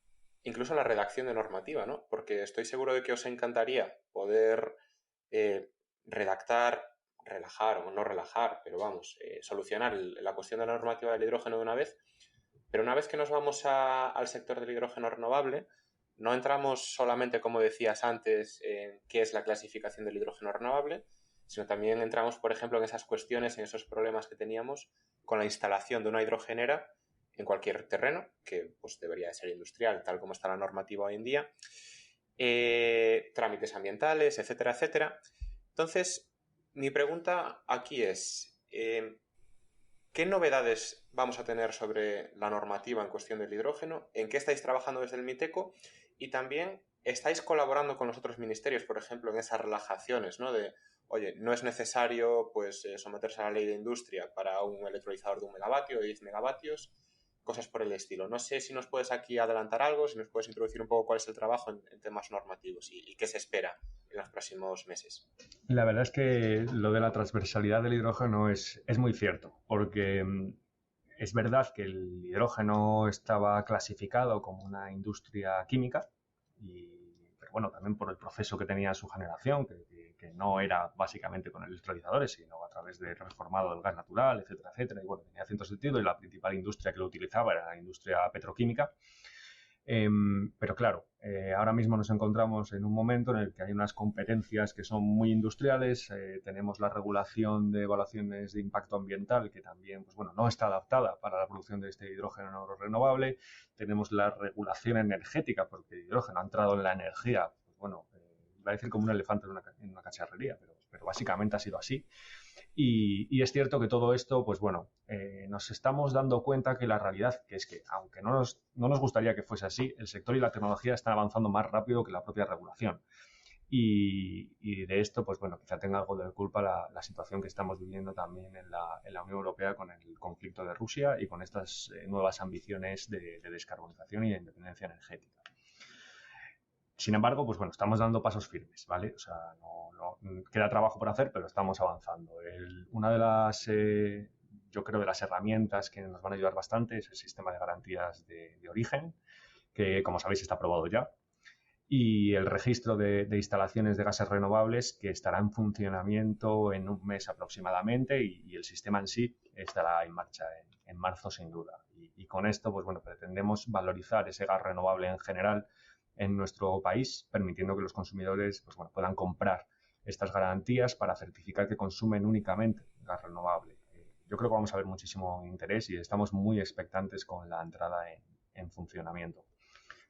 incluso a la redacción de normativa, ¿no? Porque estoy seguro de que os encantaría poder redactar, relajar o no relajar, pero vamos, solucionar la cuestión de la normativa del hidrógeno de una vez, pero una vez que nos vamos al sector del hidrógeno renovable, no entramos solamente, como decías antes, en qué es la clasificación del hidrógeno renovable, sino también entramos, por ejemplo, en esas cuestiones, en esos problemas que teníamos con la instalación de una hidrogenera en cualquier terreno, que pues debería de ser industrial, tal como está la normativa hoy en día. trámites ambientales, etcétera, etcétera. Entonces, mi pregunta aquí es, ¿qué novedades vamos a tener sobre la normativa en cuestión del hidrógeno? ¿En qué estáis trabajando desde el MITECO? Y también, ¿estáis colaborando con los otros ministerios, por ejemplo, en esas relajaciones, ¿no? De, oye, no es necesario pues, someterse a la ley de industria para un electrolizador de 1 megavatio o 10 megavatios, cosas por el estilo. No sé si nos puedes aquí adelantar algo, si nos puedes introducir un poco cuál es el trabajo en temas normativos y qué se espera en los próximos meses. La verdad es que lo de la transversalidad del hidrógeno es muy cierto, porque es verdad que el hidrógeno estaba clasificado como una industria química, pero bueno, también por el proceso que tenía su generación, que no era básicamente con electrolizadores, sino a través de reformado del gas natural, etcétera, etcétera. Y bueno, tenía cierto sentido y la principal industria que lo utilizaba era la industria petroquímica. Pero claro, ahora mismo nos encontramos en un momento en el que hay unas competencias que son muy industriales, tenemos la regulación de evaluaciones de impacto ambiental que también, pues bueno, no está adaptada para la producción de este hidrógeno no renovable, tenemos la regulación energética porque el hidrógeno ha entrado en la energía, pues bueno, iba a decir como un elefante en una cacharrería, pero básicamente ha sido así. Y es cierto que todo esto, pues bueno, nos estamos dando cuenta que la realidad, que es que aunque no nos gustaría que fuese así, el sector y la tecnología están avanzando más rápido que la propia regulación. Y de esto, pues bueno, quizá tenga algo de culpa la situación que estamos viviendo también en la Unión Europea con el conflicto de Rusia y con estas nuevas ambiciones de descarbonización y de independencia energética. Sin embargo, pues bueno, estamos dando pasos firmes, ¿vale? O sea, no queda trabajo por hacer, pero estamos avanzando. Una de las, yo creo, de las herramientas que nos van a ayudar bastante es el sistema de garantías de origen, que como sabéis está aprobado ya, y el registro de instalaciones de gases renovables que estará en funcionamiento en un mes aproximadamente y el sistema en sí estará en marcha en marzo sin duda. Y con esto, pues bueno, pretendemos valorizar ese gas renovable en general en nuestro país, permitiendo que los consumidores pues, bueno, puedan comprar estas garantías para certificar que consumen únicamente gas renovable. Yo creo que vamos a ver muchísimo interés y estamos muy expectantes con la entrada en funcionamiento.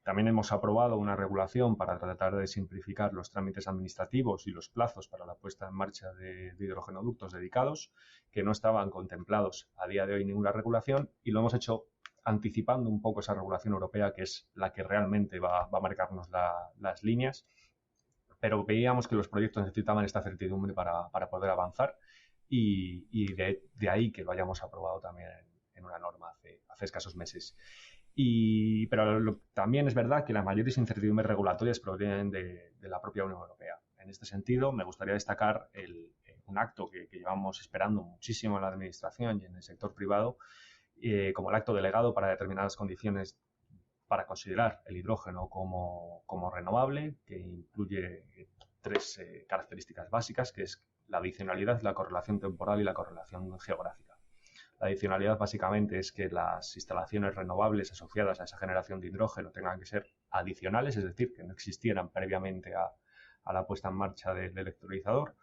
También hemos aprobado una regulación para tratar de simplificar los trámites administrativos y los plazos para la puesta en marcha de hidrogenoductos dedicados, que no estaban contemplados a día de hoy en ninguna regulación, y lo hemos hecho anticipando un poco esa regulación europea, que es la que realmente va a marcarnos las líneas. Pero veíamos que los proyectos necesitaban esta certidumbre para poder avanzar y de ahí que lo hayamos aprobado también en una norma hace escasos meses. Pero también es verdad que las mayores incertidumbres regulatorias provienen de la propia Unión Europea. En este sentido, me gustaría destacar un acto que llevamos esperando muchísimo en la Administración y en el sector privado, como el acto delegado para determinadas condiciones para considerar el hidrógeno como renovable, que incluye tres características básicas, que es la adicionalidad, la correlación temporal y la correlación geográfica. La adicionalidad básicamente es que las instalaciones renovables asociadas a esa generación de hidrógeno tengan que ser adicionales, es decir, que no existieran previamente a la puesta en marcha del electrolizador.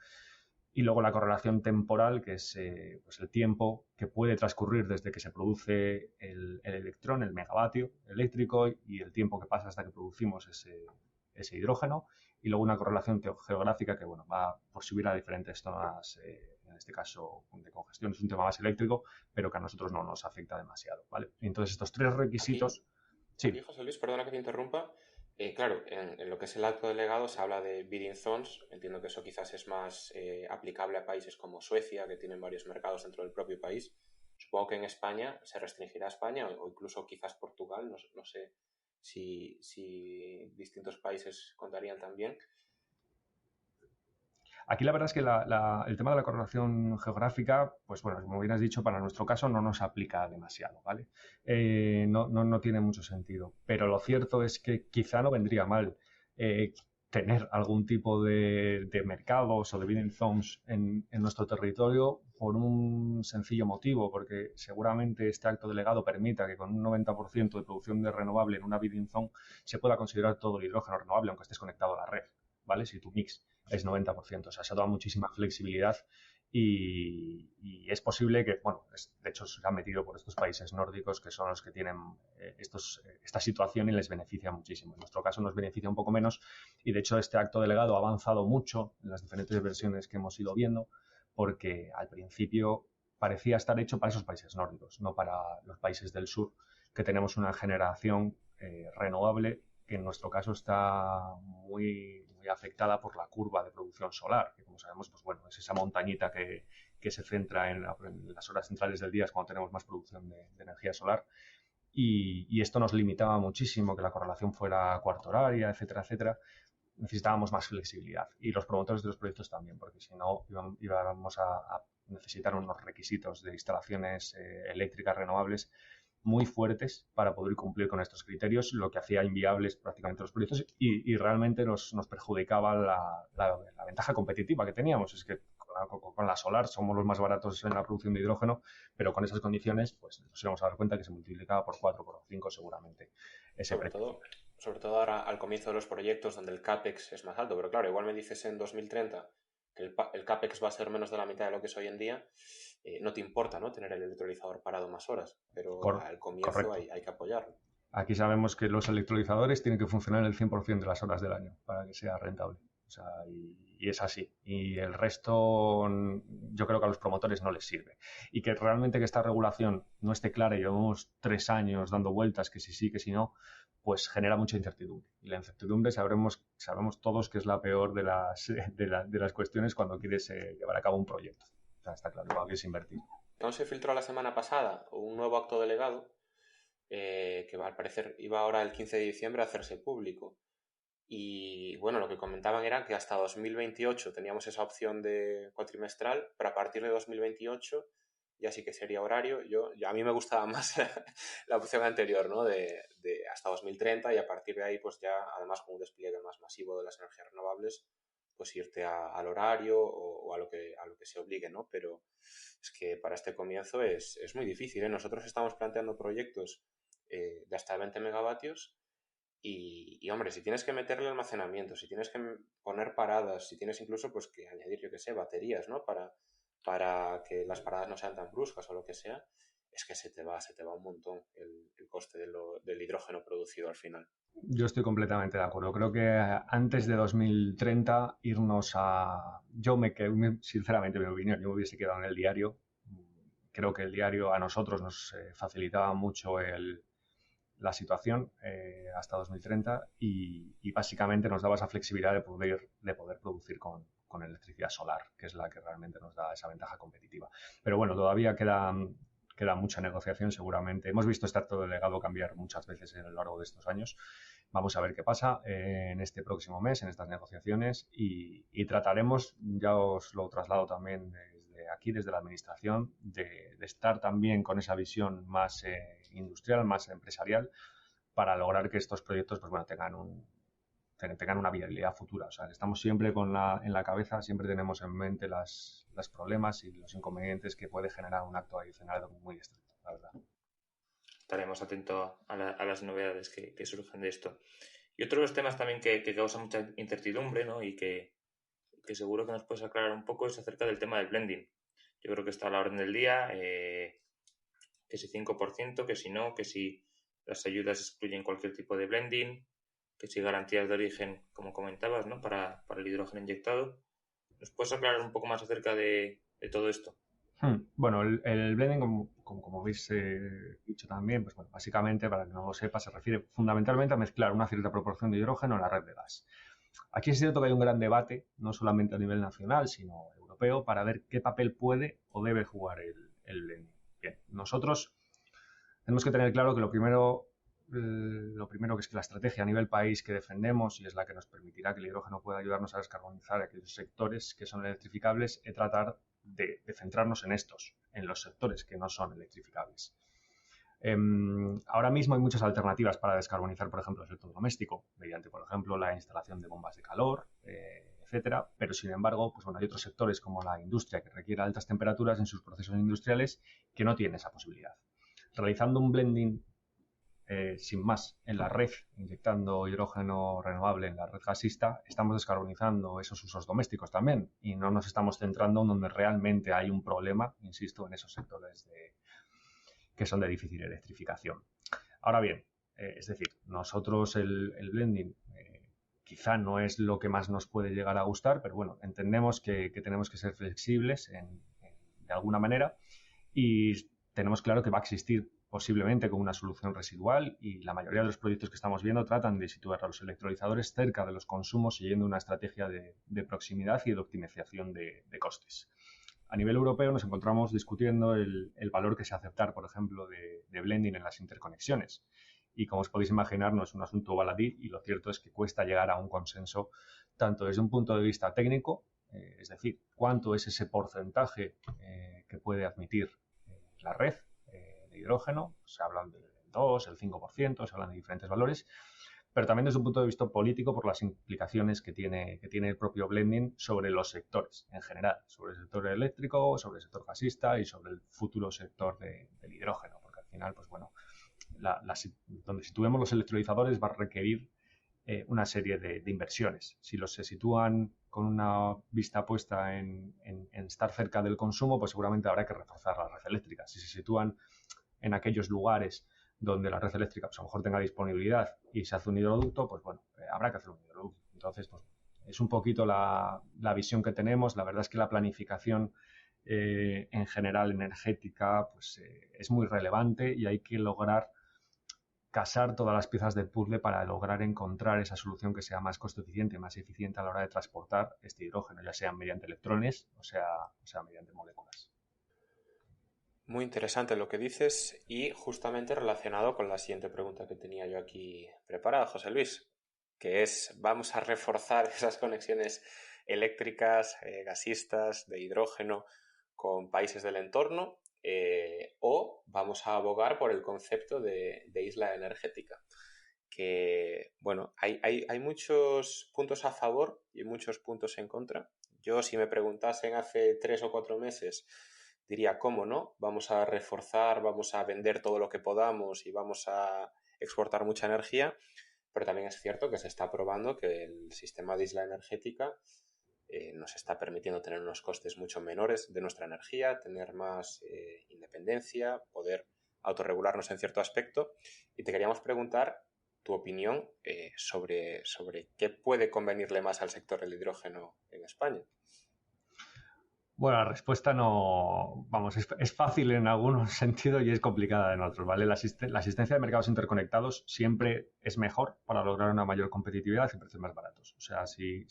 Y luego la correlación temporal, que es pues el tiempo que puede transcurrir desde que se produce el electrón, el megavatio eléctrico, y el tiempo que pasa hasta que producimos ese hidrógeno. Y luego una correlación geográfica que bueno, va por subir a diferentes zonas, en este caso de congestión, es un tema más eléctrico, pero que a nosotros no nos afecta demasiado, ¿vale? Entonces estos tres requisitos... Aquí, José Luis, perdona que te interrumpa. Claro, en lo que es el acto delegado se habla de bidding zones. Entiendo que eso quizás es más aplicable a países como Suecia, que tienen varios mercados dentro del propio país. Supongo que en España se restringirá a España o incluso quizás Portugal. No sé si distintos países contarían también. Aquí la verdad es que el tema de la correlación geográfica, pues bueno, como bien has dicho, para nuestro caso no nos aplica demasiado, ¿vale? No tiene mucho sentido. Pero lo cierto es que quizá no vendría mal tener algún tipo de mercados o de bidding zones en nuestro territorio por un sencillo motivo, porque seguramente este acto delegado permita que con un 90% de producción de renovable en una bidding zone se pueda considerar todo el hidrógeno renovable aunque estés conectado a la red, ¿vale? Si tu mix es 90%, o sea, se ha dado muchísima flexibilidad y es posible que, bueno, de hecho se han metido por estos países nórdicos que son los que tienen esta situación y les beneficia muchísimo. En nuestro caso nos beneficia un poco menos y de hecho este acto delegado ha avanzado mucho en las diferentes versiones que hemos ido viendo porque al principio parecía estar hecho para esos países nórdicos, no para los países del sur, que tenemos una generación renovable que en nuestro caso está muy afectada por la curva de producción solar, que como sabemos, pues bueno, es esa montañita que se centra en las horas centrales del día, es cuando tenemos más producción de energía solar, y esto nos limitaba muchísimo, que la correlación fuera cuarto horaria, etcétera, etcétera. Necesitábamos más flexibilidad, y los promotores de los proyectos también, porque si no íbamos a necesitar unos requisitos de instalaciones eléctricas renovables muy fuertes para poder cumplir con estos criterios, lo que hacía inviables prácticamente los proyectos y realmente nos perjudicaba la ventaja competitiva que teníamos. Es que con la solar somos los más baratos en la producción de hidrógeno, pero con esas condiciones pues nos íbamos a dar cuenta que se multiplicaba por 4, por 5 seguramente ese precio. Sobre todo ahora al comienzo de los proyectos donde el CAPEX es más alto, pero claro, igual me dices en 2030 que el CAPEX va a ser menos de la mitad de lo que es hoy en día, no te importa, ¿no?, tener el electrolizador parado más horas, pero al comienzo hay que apoyarlo. Aquí sabemos que los electrolizadores tienen que funcionar el 100% de las horas del año para que sea rentable. O sea, y es así. Y el resto yo creo que a los promotores no les sirve. Y que realmente que esta regulación no esté clara y llevamos 3 años dando vueltas, que si sí, que si no, pues genera mucha incertidumbre. Y la incertidumbre sabemos todos que es la peor de las cuestiones cuando quieres llevar a cabo un proyecto. O sea, está claro, cuando quieres invertir. Entonces se filtró la semana pasada un nuevo acto delegado que al parecer iba ahora el 15 de diciembre a hacerse público. Y bueno, lo que comentaban era que hasta 2028 teníamos esa opción de cuatrimestral, pero a partir de 2028 ya sí que sería horario. A mí me gustaba más la opción anterior, ¿no? De hasta 2030 y a partir de ahí pues ya, además con un despliegue más masivo de las energías renovables, pues irte al horario o a lo que se obligue, ¿no? Pero es que para este comienzo es muy difícil, ¿eh? Nosotros estamos planteando proyectos de hasta 20 megavatios y hombre, si tienes que meterle almacenamiento, si tienes que poner paradas, si tienes incluso pues que añadir, yo qué sé, baterías, ¿no? Para que las paradas no sean tan bruscas o lo que sea, es que se te va un montón el coste del hidrógeno producido al final. Yo estoy completamente de acuerdo. Creo que antes de 2030 irnos a... sinceramente, mi opinión, yo me hubiese quedado en el diario. Creo que el diario a nosotros nos facilitaba mucho la situación hasta 2030 y básicamente nos daba esa flexibilidad de poder producir con electricidad solar, que es la que realmente nos da esa ventaja competitiva. Pero bueno, todavía queda mucha negociación seguramente. Hemos visto este acto delegado cambiar muchas veces a lo largo de estos años. Vamos a ver qué pasa en este próximo mes, en estas negociaciones y trataremos, ya os lo traslado también desde aquí, desde la Administración, de estar también con esa visión más industrial, más empresarial, para lograr que estos proyectos pues bueno, tengan una viabilidad futura. O sea, estamos siempre en la cabeza, siempre tenemos en mente los problemas y los inconvenientes que puede generar un acto adicional muy estricto, la verdad. Estaremos atentos a las novedades que surgen de esto. Y otro de los temas también que causa mucha incertidumbre, ¿no? Y que seguro que nos puedes aclarar un poco es acerca del tema del blending. Yo creo que está a la orden del día, que si 5%, que si no, que si las ayudas excluyen cualquier tipo de blending, que si garantías de origen, como comentabas, ¿no? Para el hidrógeno inyectado. ¿Nos puedes aclarar un poco más acerca de todo esto? Bueno, el blending, como habéis dicho también, pues bueno, básicamente, para que no lo sepa, se refiere fundamentalmente a mezclar una cierta proporción de hidrógeno en la red de gas. Aquí es cierto que hay un gran debate, no solamente a nivel nacional, sino europeo, para ver qué papel puede o debe jugar el blending. Bien, nosotros tenemos que tener claro que lo primero que es que la estrategia a nivel país que defendemos y es la que nos permitirá que el hidrógeno pueda ayudarnos a descarbonizar aquellos sectores que son electrificables, es tratar de centrarnos en los sectores que no son electrificables. Ahora mismo hay muchas alternativas para descarbonizar, por ejemplo, el sector doméstico, mediante, por ejemplo, la instalación de bombas de calor, etcétera, pero sin embargo, pues bueno, hay otros sectores como la industria que requiere altas temperaturas en sus procesos industriales que no tienen esa posibilidad. Realizando un blending sin más, en la red, inyectando hidrógeno renovable en la red gasista, estamos descarbonizando esos usos domésticos también y no nos estamos centrando en donde realmente hay un problema, insisto, en esos sectores que son de difícil electrificación. Ahora bien, es decir, nosotros el blending quizá no es lo que más nos puede llegar a gustar, pero bueno, entendemos que tenemos que ser flexibles de alguna manera y tenemos claro que va a existir posiblemente como una solución residual y la mayoría de los proyectos que estamos viendo tratan de situar a los electrolizadores cerca de los consumos siguiendo una estrategia de proximidad y de optimización de costes. A nivel europeo nos encontramos discutiendo el valor que se aceptar, por ejemplo, de blending en las interconexiones. Y como os podéis imaginar, no es un asunto baladí y lo cierto es que cuesta llegar a un consenso tanto desde un punto de vista técnico, es decir, cuánto es ese porcentaje que puede admitir la red de hidrógeno, se hablan del 2, el 5%, se hablan de diferentes valores, pero también desde un punto de vista político por las implicaciones que tiene el propio blending sobre los sectores en general, sobre el sector eléctrico, sobre el sector gasista y sobre el futuro sector del hidrógeno, porque al final, pues bueno, donde situemos los electrolizadores va a requerir una serie de inversiones. Si los se sitúan con una vista puesta en estar cerca del consumo, pues seguramente habrá que reforzar la red eléctrica. Si se sitúan en aquellos lugares donde la red eléctrica pues, a lo mejor tenga disponibilidad y se hace un hidroducto, pues bueno, habrá que hacer un hidroducto. Entonces, pues es un poquito la visión que tenemos. La verdad es que la planificación en general energética pues, es muy relevante y hay que lograr casar todas las piezas del puzzle para lograr encontrar esa solución que sea más costo eficiente, más eficiente a la hora de transportar este hidrógeno, ya sea mediante electrones o sea mediante moléculas. Muy interesante lo que dices y justamente relacionado con la siguiente pregunta que tenía yo aquí preparada, José Luis, que es, vamos a reforzar esas conexiones eléctricas, gasistas, de hidrógeno con países del entorno o vamos a abogar por el concepto de isla energética. Que, bueno, hay muchos puntos a favor y muchos puntos en contra. Yo, si me preguntasen hace 3 o 4 meses, diría, ¿cómo no? Vamos a reforzar, vamos a vender todo lo que podamos y vamos a exportar mucha energía, pero también es cierto que se está probando que el sistema de isla energética nos está permitiendo tener unos costes mucho menores de nuestra energía, tener más independencia, poder autorregularnos en cierto aspecto. Y te queríamos preguntar tu opinión sobre qué puede convenirle más al sector del hidrógeno en España. Bueno, la respuesta no, vamos, es fácil en algunos sentidos y es complicada en otros, ¿vale? La asistencia de mercados interconectados siempre es mejor para lograr una mayor competitividad y precios más baratos. O sea, si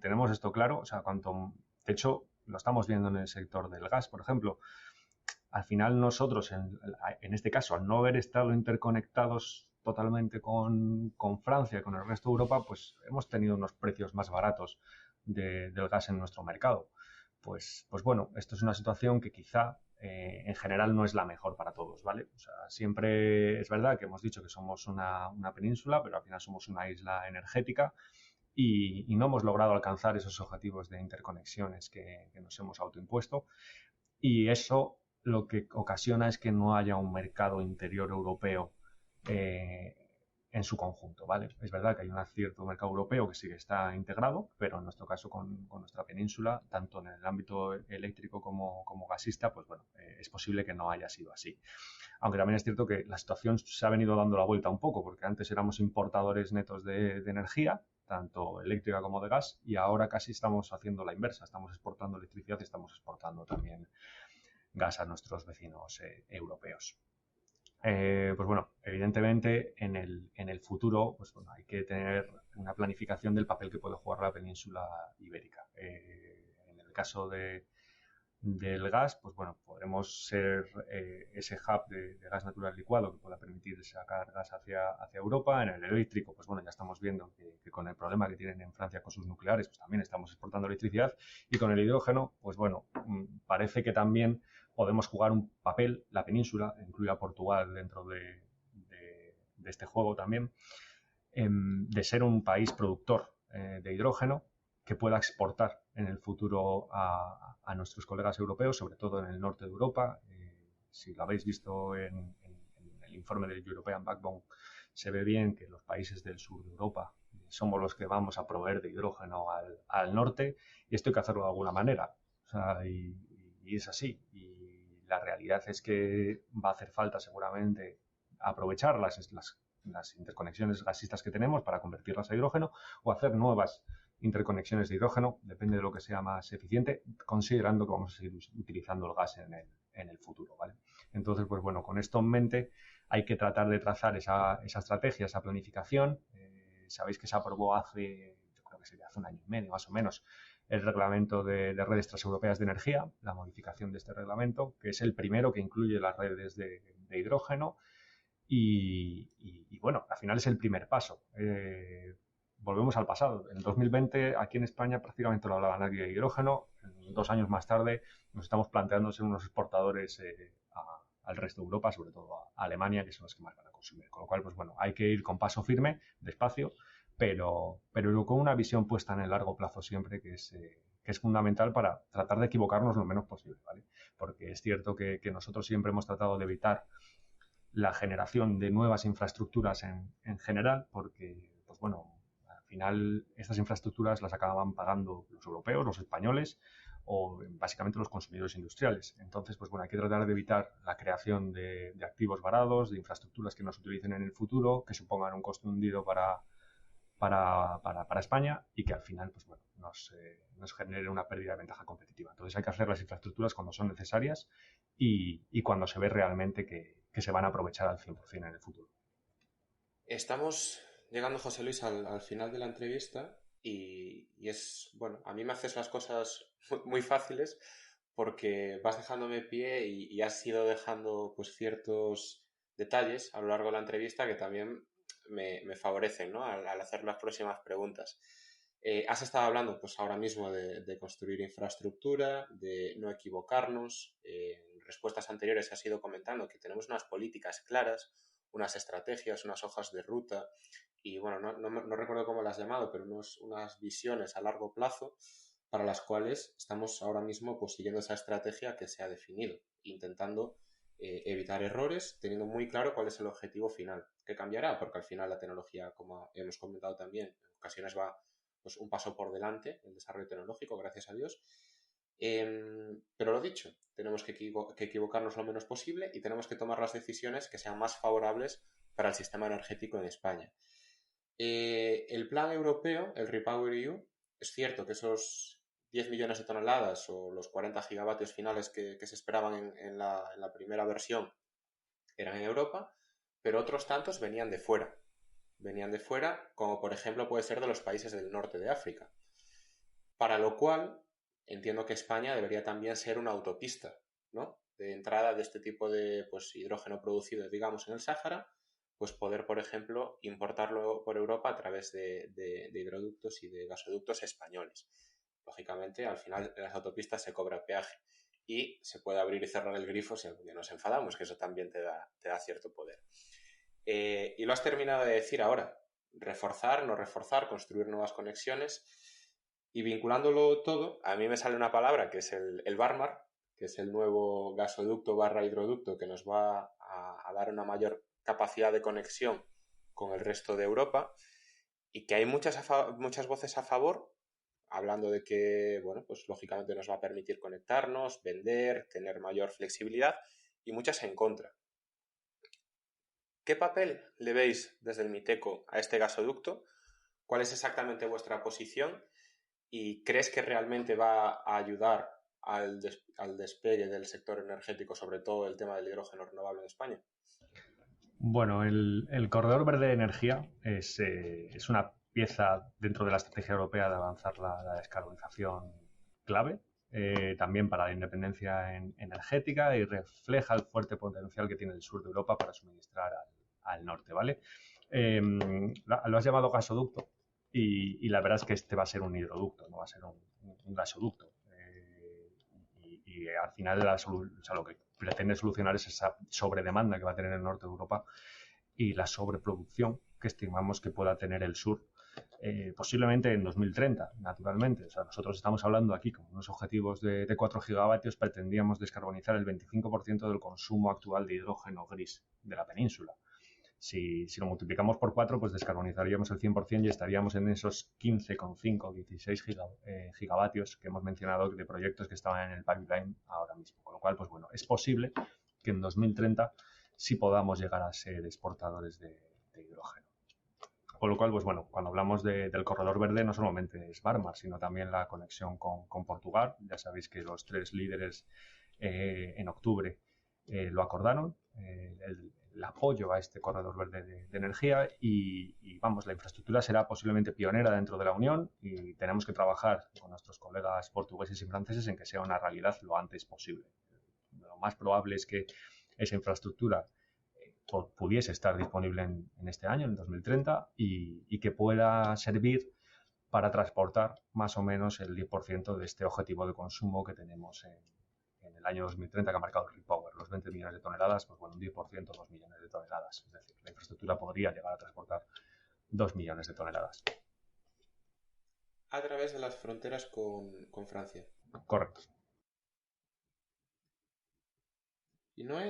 tenemos esto claro, o sea, de hecho, lo estamos viendo en el sector del gas, por ejemplo. Al final nosotros, en este caso, al no haber estado interconectados totalmente con Francia, con el resto de Europa, pues hemos tenido unos precios más baratos del gas en nuestro mercado. Pues bueno, esto es una situación que quizá en general no es la mejor para todos, ¿vale? O sea, siempre es verdad que hemos dicho que somos una península, pero al final somos una isla energética y no hemos logrado alcanzar esos objetivos de interconexiones que nos hemos autoimpuesto. Y eso lo que ocasiona es que no haya un mercado interior europeo en su conjunto, ¿vale? Es verdad que hay un cierto mercado europeo que sí que está integrado, pero en nuestro caso con nuestra península, tanto en el ámbito eléctrico como gasista, pues bueno, es posible que no haya sido así. Aunque también es cierto que la situación se ha venido dando la vuelta un poco, porque antes éramos importadores netos de energía, tanto eléctrica como de gas, y ahora casi estamos haciendo la inversa, estamos exportando electricidad y estamos exportando también gas a nuestros vecinos europeos. Pues bueno, evidentemente en el futuro pues bueno, hay que tener una planificación del papel que puede jugar la península ibérica. En el caso del gas, pues bueno, podremos ser ese hub de gas natural licuado que pueda permitir sacar gas hacia Europa. En el eléctrico, pues bueno, ya estamos viendo que con el problema que tienen en Francia con sus nucleares, pues también estamos exportando electricidad. Y con el hidrógeno, pues bueno, parece que también podemos jugar un papel, la península, incluida Portugal dentro de este juego también, de ser un país productor de hidrógeno que pueda exportar en el futuro a nuestros colegas europeos, sobre todo en el norte de Europa. Si lo habéis visto en el informe del European Backbone se ve bien que los países del sur de Europa somos los que vamos a proveer de hidrógeno al norte, y esto hay que hacerlo de alguna manera. O sea, y es así. Y la realidad es que va a hacer falta seguramente aprovechar las interconexiones gasistas que tenemos para convertirlas a hidrógeno o hacer nuevas interconexiones de hidrógeno, depende de lo que sea más eficiente, considerando que vamos a seguir utilizando el gas en el futuro, ¿vale? Entonces, pues bueno, con esto en mente hay que tratar de trazar esa estrategia, esa planificación. Sabéis que se aprobó yo creo que sería hace un año y medio más o menos, el reglamento de redes transeuropeas de energía, la modificación de este reglamento, que es el primero que incluye las redes de hidrógeno y bueno, al final es el primer paso. Volvemos al pasado. En 2020, aquí en España prácticamente no hablaba nadie de hidrógeno. 2 años más tarde nos estamos planteando ser unos exportadores al resto de Europa, sobre todo a Alemania, que son los que más van a consumir. Con lo cual, pues bueno, hay que ir con paso firme, despacio, pero con una visión puesta en el largo plazo siempre, que es fundamental para tratar de equivocarnos lo menos posible, ¿vale? Porque es cierto que nosotros siempre hemos tratado de evitar la generación de nuevas infraestructuras en general, porque, pues bueno, al final estas infraestructuras las acababan pagando los europeos, los españoles o básicamente los consumidores industriales. Entonces, pues bueno, hay que tratar de evitar la creación de activos varados, de infraestructuras que no se utilicen en el futuro, que supongan un coste hundido para España y que al final, pues bueno, nos genere una pérdida de ventaja competitiva. Entonces hay que hacer las infraestructuras cuando son necesarias y cuando se ve realmente que se van a aprovechar al 100% en el futuro. Estamos llegando, José Luis, al final de la entrevista y es, bueno, a mí me haces las cosas muy fáciles porque vas dejándome pie y has ido dejando pues ciertos detalles a lo largo de la entrevista que también me favorecen, ¿no? al hacer las próximas preguntas. Has estado hablando pues ahora mismo de construir infraestructura, de no equivocarnos. En respuestas anteriores has ido comentando que tenemos unas políticas claras, unas estrategias, unas hojas de ruta y bueno, no recuerdo cómo las has llamado, pero unas visiones a largo plazo para las cuales estamos ahora mismo pues siguiendo esa estrategia que se ha definido, intentando evitar errores, teniendo muy claro cuál es el objetivo final, que cambiará, porque al final la tecnología, como hemos comentado también, en ocasiones va pues, un paso por delante, el desarrollo tecnológico, gracias a Dios. Pero lo dicho, tenemos que equivocarnos lo menos posible y tenemos que tomar las decisiones que sean más favorables para el sistema energético en España. El plan europeo, el REPowerEU, es cierto que esos 10 millones de toneladas o los 40 gigavatios finales que se esperaban en la primera versión eran en Europa, pero otros tantos venían de fuera. Venían de fuera, como por ejemplo puede ser de los países del norte de África. Para lo cual, entiendo que España debería también ser una autopista, ¿no? De entrada de este tipo de pues, hidrógeno producido, digamos, en el Sáhara, pues poder, por ejemplo, importarlo por Europa a través de hidroductos y de gasoductos españoles. Lógicamente, al final, en las autopistas se cobra peaje y se puede abrir y cerrar el grifo si algún día nos enfadamos, que eso también te da cierto poder. Y lo has terminado de decir ahora, reforzar, no reforzar, construir nuevas conexiones y vinculándolo todo, a mí me sale una palabra que es el Barmar, que es el nuevo gasoducto / hidroducto que nos va a dar una mayor capacidad de conexión con el resto de Europa y que hay muchas voces a favor, hablando de que, bueno, pues lógicamente nos va a permitir conectarnos, vender, tener mayor flexibilidad y muchas en contra. ¿Qué papel le veis desde el Miteco a este gasoducto? ¿Cuál es exactamente vuestra posición? ¿Y crees que realmente va a ayudar al despegue del sector energético, sobre todo el tema del hidrógeno renovable en España? Bueno, el Corredor Verde de Energía es una pieza dentro de la estrategia europea de avanzar la descarbonización clave, también para la independencia energética y refleja el fuerte potencial que tiene el sur de Europa para suministrar al norte, ¿vale? Lo has llamado gasoducto y la verdad es que este va a ser un hidroducto, no va a ser un gasoducto. Y al final lo que pretende solucionar es esa sobredemanda que va a tener el norte de Europa y la sobreproducción que estimamos que pueda tener el sur posiblemente en 2030, naturalmente. O sea, nosotros estamos hablando aquí con unos objetivos de 4 gigavatios, pretendíamos descarbonizar el 25% del consumo actual de hidrógeno gris de la península. Si lo multiplicamos por 4, pues descarbonizaríamos el 100% y estaríamos en esos 15,5, 16 gigavatios que hemos mencionado de proyectos que estaban en el pipeline ahora mismo. Con lo cual, pues bueno, es posible que en 2030 sí podamos llegar a ser exportadores de hidrógeno. Con lo cual, pues bueno, cuando hablamos del corredor verde no solamente es Barmar, sino también la conexión con Portugal. Ya sabéis que los 3 líderes en octubre lo acordaron, el apoyo a este corredor verde de energía y vamos, la infraestructura será posiblemente pionera dentro de la Unión y tenemos que trabajar con nuestros colegas portugueses y franceses en que sea una realidad lo antes posible. Lo más probable es que esa infraestructura pudiese estar disponible en este año, en 2030, y que pueda servir para transportar más o menos el 10% de este objetivo de consumo que tenemos en el año 2030 que ha marcado el REPower, los 20 millones de toneladas, pues bueno, un 10%, 2 millones de toneladas. Es decir, la infraestructura podría llegar a transportar 2 millones de toneladas. A través de las fronteras con Francia. Correcto. Y no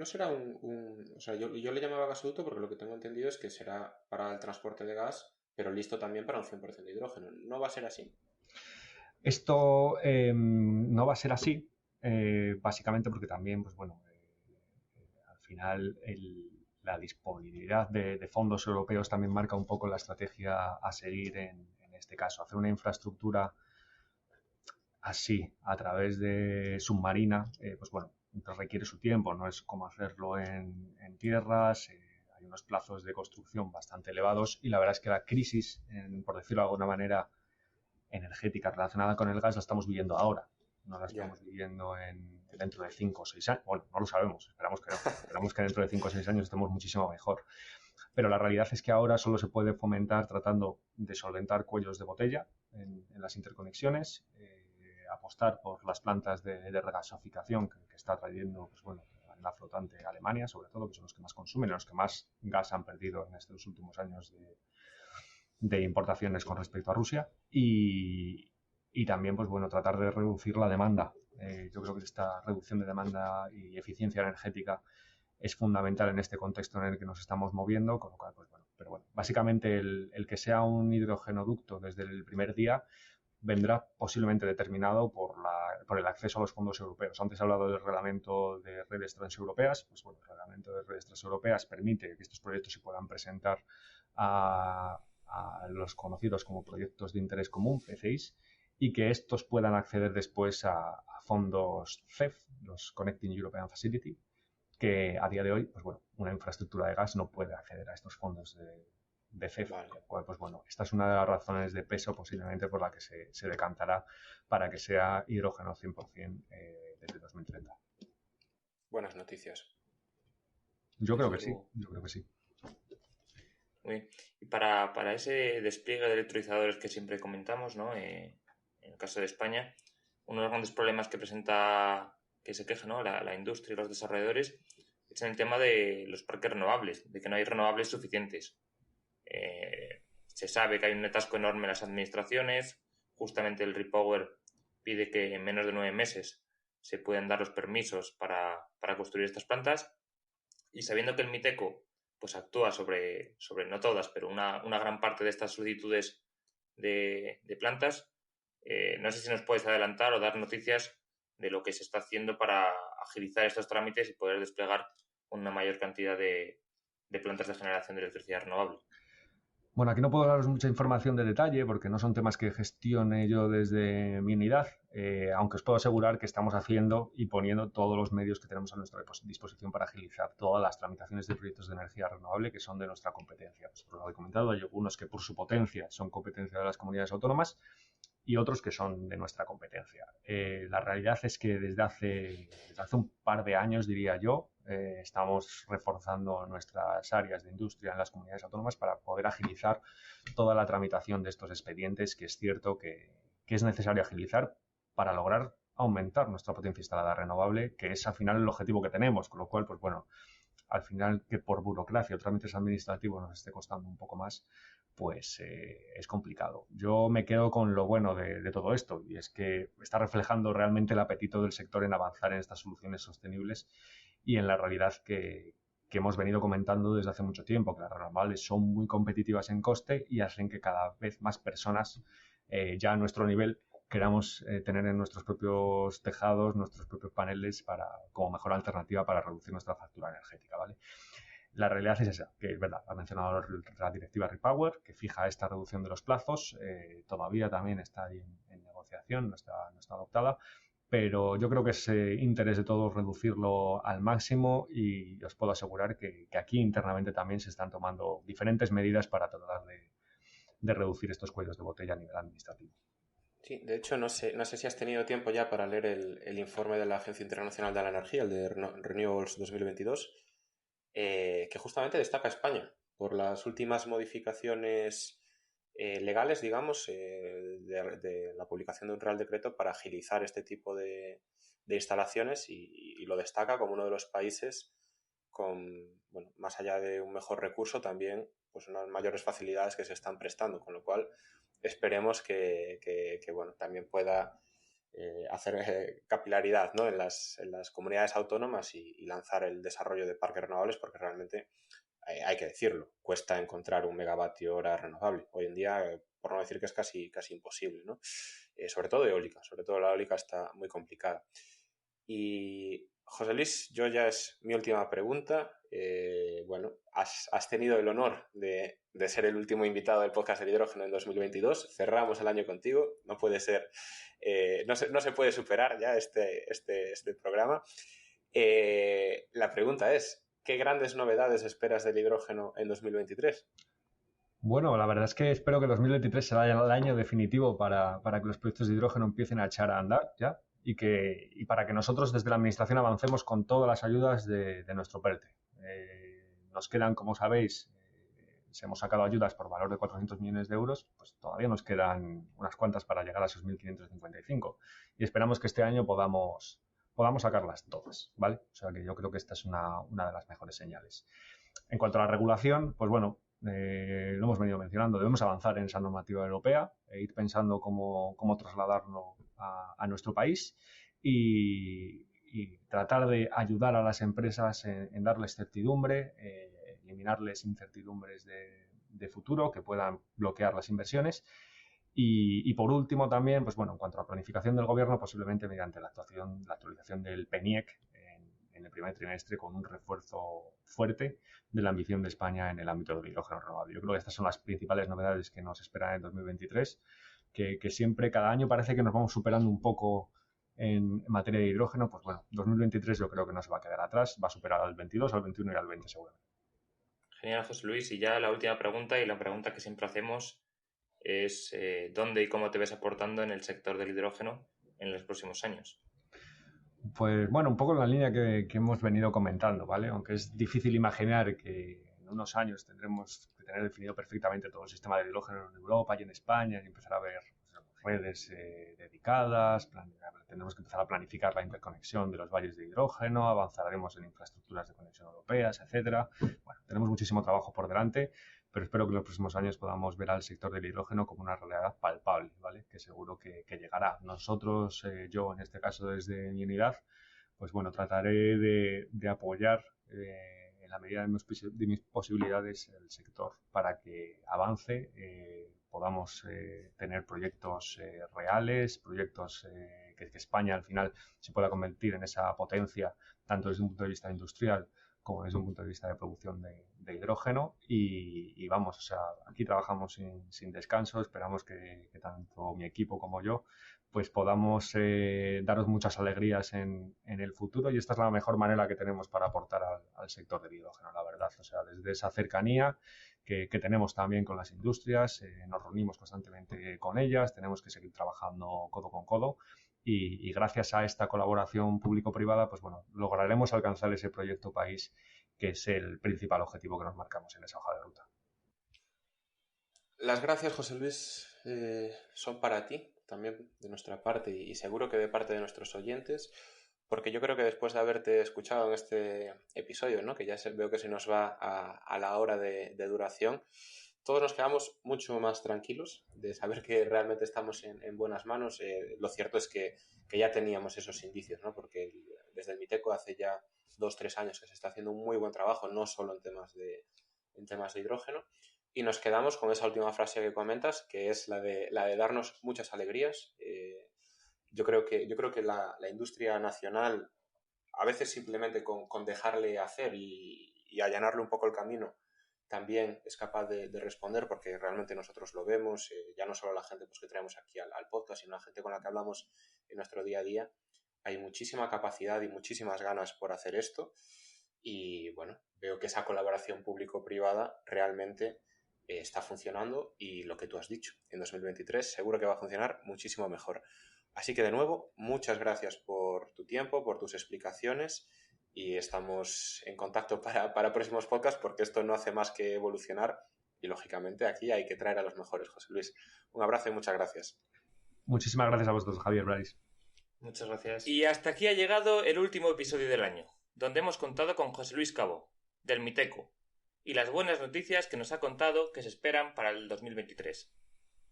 será o sea, yo le llamaba gasoducto porque lo que tengo entendido es que será para el transporte de gas, pero listo también para un 100% de hidrógeno. ¿No va a ser así? Esto no va a ser así, básicamente porque también, pues bueno, al final la disponibilidad de fondos europeos también marca un poco la estrategia a seguir en este caso. Hacer una infraestructura así, a través de submarina, pues bueno, requiere su tiempo, no es como hacerlo en tierras, hay unos plazos de construcción bastante elevados y la verdad es que la crisis, por decirlo de alguna manera, energética relacionada con el gas la estamos viviendo ahora, no la estamos viviendo dentro de 5 o 6 años, bueno, no lo sabemos, esperamos que no, esperamos que dentro de 5 o 6 años estemos muchísimo mejor, pero la realidad es que ahora solo se puede fomentar tratando de solventar cuellos de botella en las interconexiones, apostar por las plantas de regasificación que está trayendo, pues bueno, la flotante Alemania, sobre todo, que son los que más consumen, los que más gas han perdido en estos últimos años de importaciones con respecto a Rusia y también, pues bueno, tratar de reducir la demanda. Yo creo que esta reducción de demanda y eficiencia energética es fundamental en este contexto en el que nos estamos moviendo, con lo cual, pues bueno, pero bueno, básicamente el que sea un hidrogenoducto desde el primer día vendrá posiblemente determinado por el acceso a los fondos europeos. Antes he hablado del reglamento de redes transeuropeas. Pues bueno, el reglamento de redes transeuropeas permite que estos proyectos se puedan presentar a los conocidos como proyectos de interés común, PCIs, y que estos puedan acceder después a fondos CEF, los Connecting European Facility, que a día de hoy, pues bueno, una infraestructura de gas no puede acceder a estos fondos de CEF. Vale. Pues bueno, esta es una de las razones de peso posiblemente por la que se decantará para que sea hidrógeno 100% desde 2030. Buenas noticias. Yo creo que sí. Muy bien. Y para ese despliegue de electrolizadores que siempre comentamos, ¿no? En el caso de España, uno de los grandes problemas que se queja, ¿no? la industria y los desarrolladores es en el tema de los parques renovables, de que no hay renovables suficientes. Se sabe que hay un atasco enorme en las administraciones. Justamente el REPower pide que en menos de 9 meses se puedan dar los permisos para construir estas plantas, y sabiendo que el MITECO pues actúa sobre no todas, pero una gran parte de estas solicitudes de plantas, no sé si nos puedes adelantar o dar noticias de lo que se está haciendo para agilizar estos trámites y poder desplegar una mayor cantidad de plantas de generación de electricidad renovable. Bueno, aquí no puedo daros mucha información de detalle porque no son temas que gestione yo desde mi unidad, aunque os puedo asegurar que estamos haciendo y poniendo todos los medios que tenemos a nuestra disposición para agilizar todas las tramitaciones de proyectos de energía renovable que son de nuestra competencia. Pues por lo que he comentado, hay algunos que por su potencia son competencia de las comunidades autónomas y otros que son de nuestra competencia. La realidad es que desde hace un par de años, diría yo, estamos reforzando nuestras áreas de industria en las comunidades autónomas para poder agilizar toda la tramitación de estos expedientes, que es cierto que es necesario agilizar para lograr aumentar nuestra potencia instalada renovable, que es al final el objetivo que tenemos, con lo cual, pues bueno, al final que por burocracia o trámites administrativos nos esté costando un poco más, pues es complicado. Yo me quedo con lo bueno de todo esto, y es que está reflejando realmente el apetito del sector en avanzar en estas soluciones sostenibles y en la realidad que hemos venido comentando desde hace mucho tiempo, que las renovables son muy competitivas en coste y hacen que cada vez más personas ya a nuestro nivel queramos tener en nuestros propios tejados, nuestros propios paneles como mejor alternativa para reducir nuestra factura energética, ¿vale? La realidad es esa, que es verdad, ha mencionado la directiva Repower, que fija esta reducción de los plazos, todavía también está ahí en negociación, no está adoptada, pero yo creo que es interés de todos reducirlo al máximo, y os puedo asegurar que aquí internamente también se están tomando diferentes medidas para tratar de reducir estos cuellos de botella a nivel administrativo. Sí, de hecho, no sé si has tenido tiempo ya para leer el informe de la Agencia Internacional de la Energía, el de Renewables 2022, que justamente destaca a España por las últimas modificaciones legales, digamos, de la publicación de un Real Decreto para agilizar este tipo de instalaciones, y lo destaca como uno de los países con, bueno, más allá de un mejor recurso, también pues unas mayores facilidades que se están prestando, con lo cual esperemos que bueno, también pueda hacer capilaridad, ¿no?, en las comunidades autónomas y lanzar el desarrollo de parques renovables, porque realmente hay que decirlo, cuesta encontrar un megavatio hora renovable. Hoy en día, por no decir que es casi imposible, ¿no? Sobre todo eólica, sobre todo la eólica está muy complicada. Y José Luis, yo ya es mi última pregunta. Bueno, has tenido el honor de ser el último invitado del podcast del hidrógeno en 2022. Cerramos el año contigo. No puede ser, no se puede superar ya este programa. La pregunta es, ¿qué grandes novedades esperas del hidrógeno en 2023? Bueno, la verdad es que espero que 2023 sea el año definitivo para que los proyectos de hidrógeno empiecen a echar a andar ya, y para que nosotros desde la Administración avancemos con todas las ayudas de nuestro PERTE. Nos quedan, como sabéis, hemos sacado ayudas por valor de 400 millones de euros, pues todavía nos quedan unas cuantas para llegar a esos 1.555, y esperamos que este año podamos sacarlas todas, ¿vale? O sea que yo creo que esta es una de las mejores señales. En cuanto a la regulación, pues bueno, lo hemos venido mencionando, debemos avanzar en esa normativa europea e ir pensando cómo trasladarlo a nuestro país, y tratar de ayudar a las empresas en darles certidumbre, eliminarles incertidumbres de futuro que puedan bloquear las inversiones. Y por último también, pues bueno, en cuanto a la planificación del gobierno, posiblemente mediante la actualización del PENIEC en el primer trimestre, con un refuerzo fuerte de la ambición de España en el ámbito del hidrógeno renovable. Yo creo que estas son las principales novedades que nos esperan en 2023, que siempre, cada año parece que nos vamos superando un poco en materia de hidrógeno. Pues bueno, 2023 yo creo que no se va a quedar atrás, va a superar al 22, al 21 y al 20 seguramente. Genial, José Luis. Y ya la última pregunta, y la pregunta que siempre hacemos, es ¿dónde y cómo te ves aportando en el sector del hidrógeno en los próximos años? Pues bueno, un poco en la línea que hemos venido comentando, ¿vale? Aunque es difícil imaginar que en unos años tendremos que tener definido perfectamente todo el sistema de hidrógeno en Europa y en España, y empezar a ver, pues, redes dedicadas, tendremos que empezar a planificar la interconexión de los valles de hidrógeno, avanzaremos en infraestructuras de conexión europeas, etcétera. Bueno, tenemos muchísimo trabajo por delante, pero espero que en los próximos años podamos ver al sector del hidrógeno como una realidad palpable, ¿vale? Que seguro que llegará. Nosotros, yo en este caso desde mi unidad, pues bueno, trataré de apoyar en la medida de mis posibilidades el sector para que avance, podamos tener proyectos reales, proyectos que España al final se pueda convertir en esa potencia, tanto desde un punto de vista industrial como desde un punto de vista de producción de hidrógeno, y vamos, o sea, aquí trabajamos sin descanso. Esperamos que tanto mi equipo como yo pues podamos daros muchas alegrías en el futuro, y esta es la mejor manera que tenemos para aportar al sector del hidrógeno, la verdad. O sea, desde esa cercanía que tenemos también con las industrias, nos reunimos constantemente con ellas, tenemos que seguir trabajando codo con codo, y gracias a esta colaboración público-privada, pues bueno, lograremos alcanzar ese proyecto país, que es el principal objetivo que nos marcamos en esa hoja de ruta. Las gracias, José Luis, son para ti, también de nuestra parte, y seguro que de parte de nuestros oyentes, porque yo creo que después de haberte escuchado en este episodio, ¿no?, que ya veo que se nos va a la hora de duración, todos nos quedamos mucho más tranquilos de saber que realmente estamos en buenas manos. Lo cierto es que ya teníamos esos indicios, ¿no? Porque desde el MITECO hace ya 2-3 años que se está haciendo un muy buen trabajo, no solo en temas de hidrógeno, y nos quedamos con esa última frase que comentas, que es la de darnos muchas alegrías. Yo creo que la industria nacional, a veces simplemente con dejarle hacer y allanarle un poco el camino, también es capaz de responder, porque realmente nosotros lo vemos, ya no solo la gente pues, que traemos aquí al podcast, sino la gente con la que hablamos en nuestro día a día. Hay muchísima capacidad y muchísimas ganas por hacer esto, y bueno, veo que esa colaboración público-privada realmente está funcionando, y lo que tú has dicho, en 2023 seguro que va a funcionar muchísimo mejor. Así que de nuevo, muchas gracias por tu tiempo, por tus explicaciones, y estamos en contacto para próximos podcasts, porque esto no hace más que evolucionar y lógicamente aquí hay que traer a los mejores. José Luis, un abrazo y muchas gracias. Muchísimas gracias a vosotros, Javier, Bryce. Muchas gracias. Y hasta aquí ha llegado el último episodio del año, donde hemos contado con José Luis Cabo, del MITECO, y las buenas noticias que nos ha contado que se esperan para el 2023.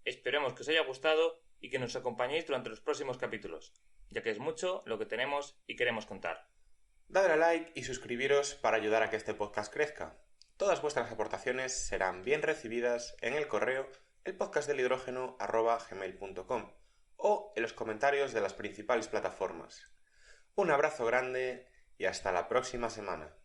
Esperemos que os haya gustado y que nos acompañéis durante los próximos capítulos, ya que es mucho lo que tenemos y queremos contar. Dadle a like y suscribiros para ayudar a que este podcast crezca. Todas vuestras aportaciones serán bien recibidas en el correo elpodcastdelhidrógeno@gmail.com o en los comentarios de las principales plataformas. Un abrazo grande y hasta la próxima semana.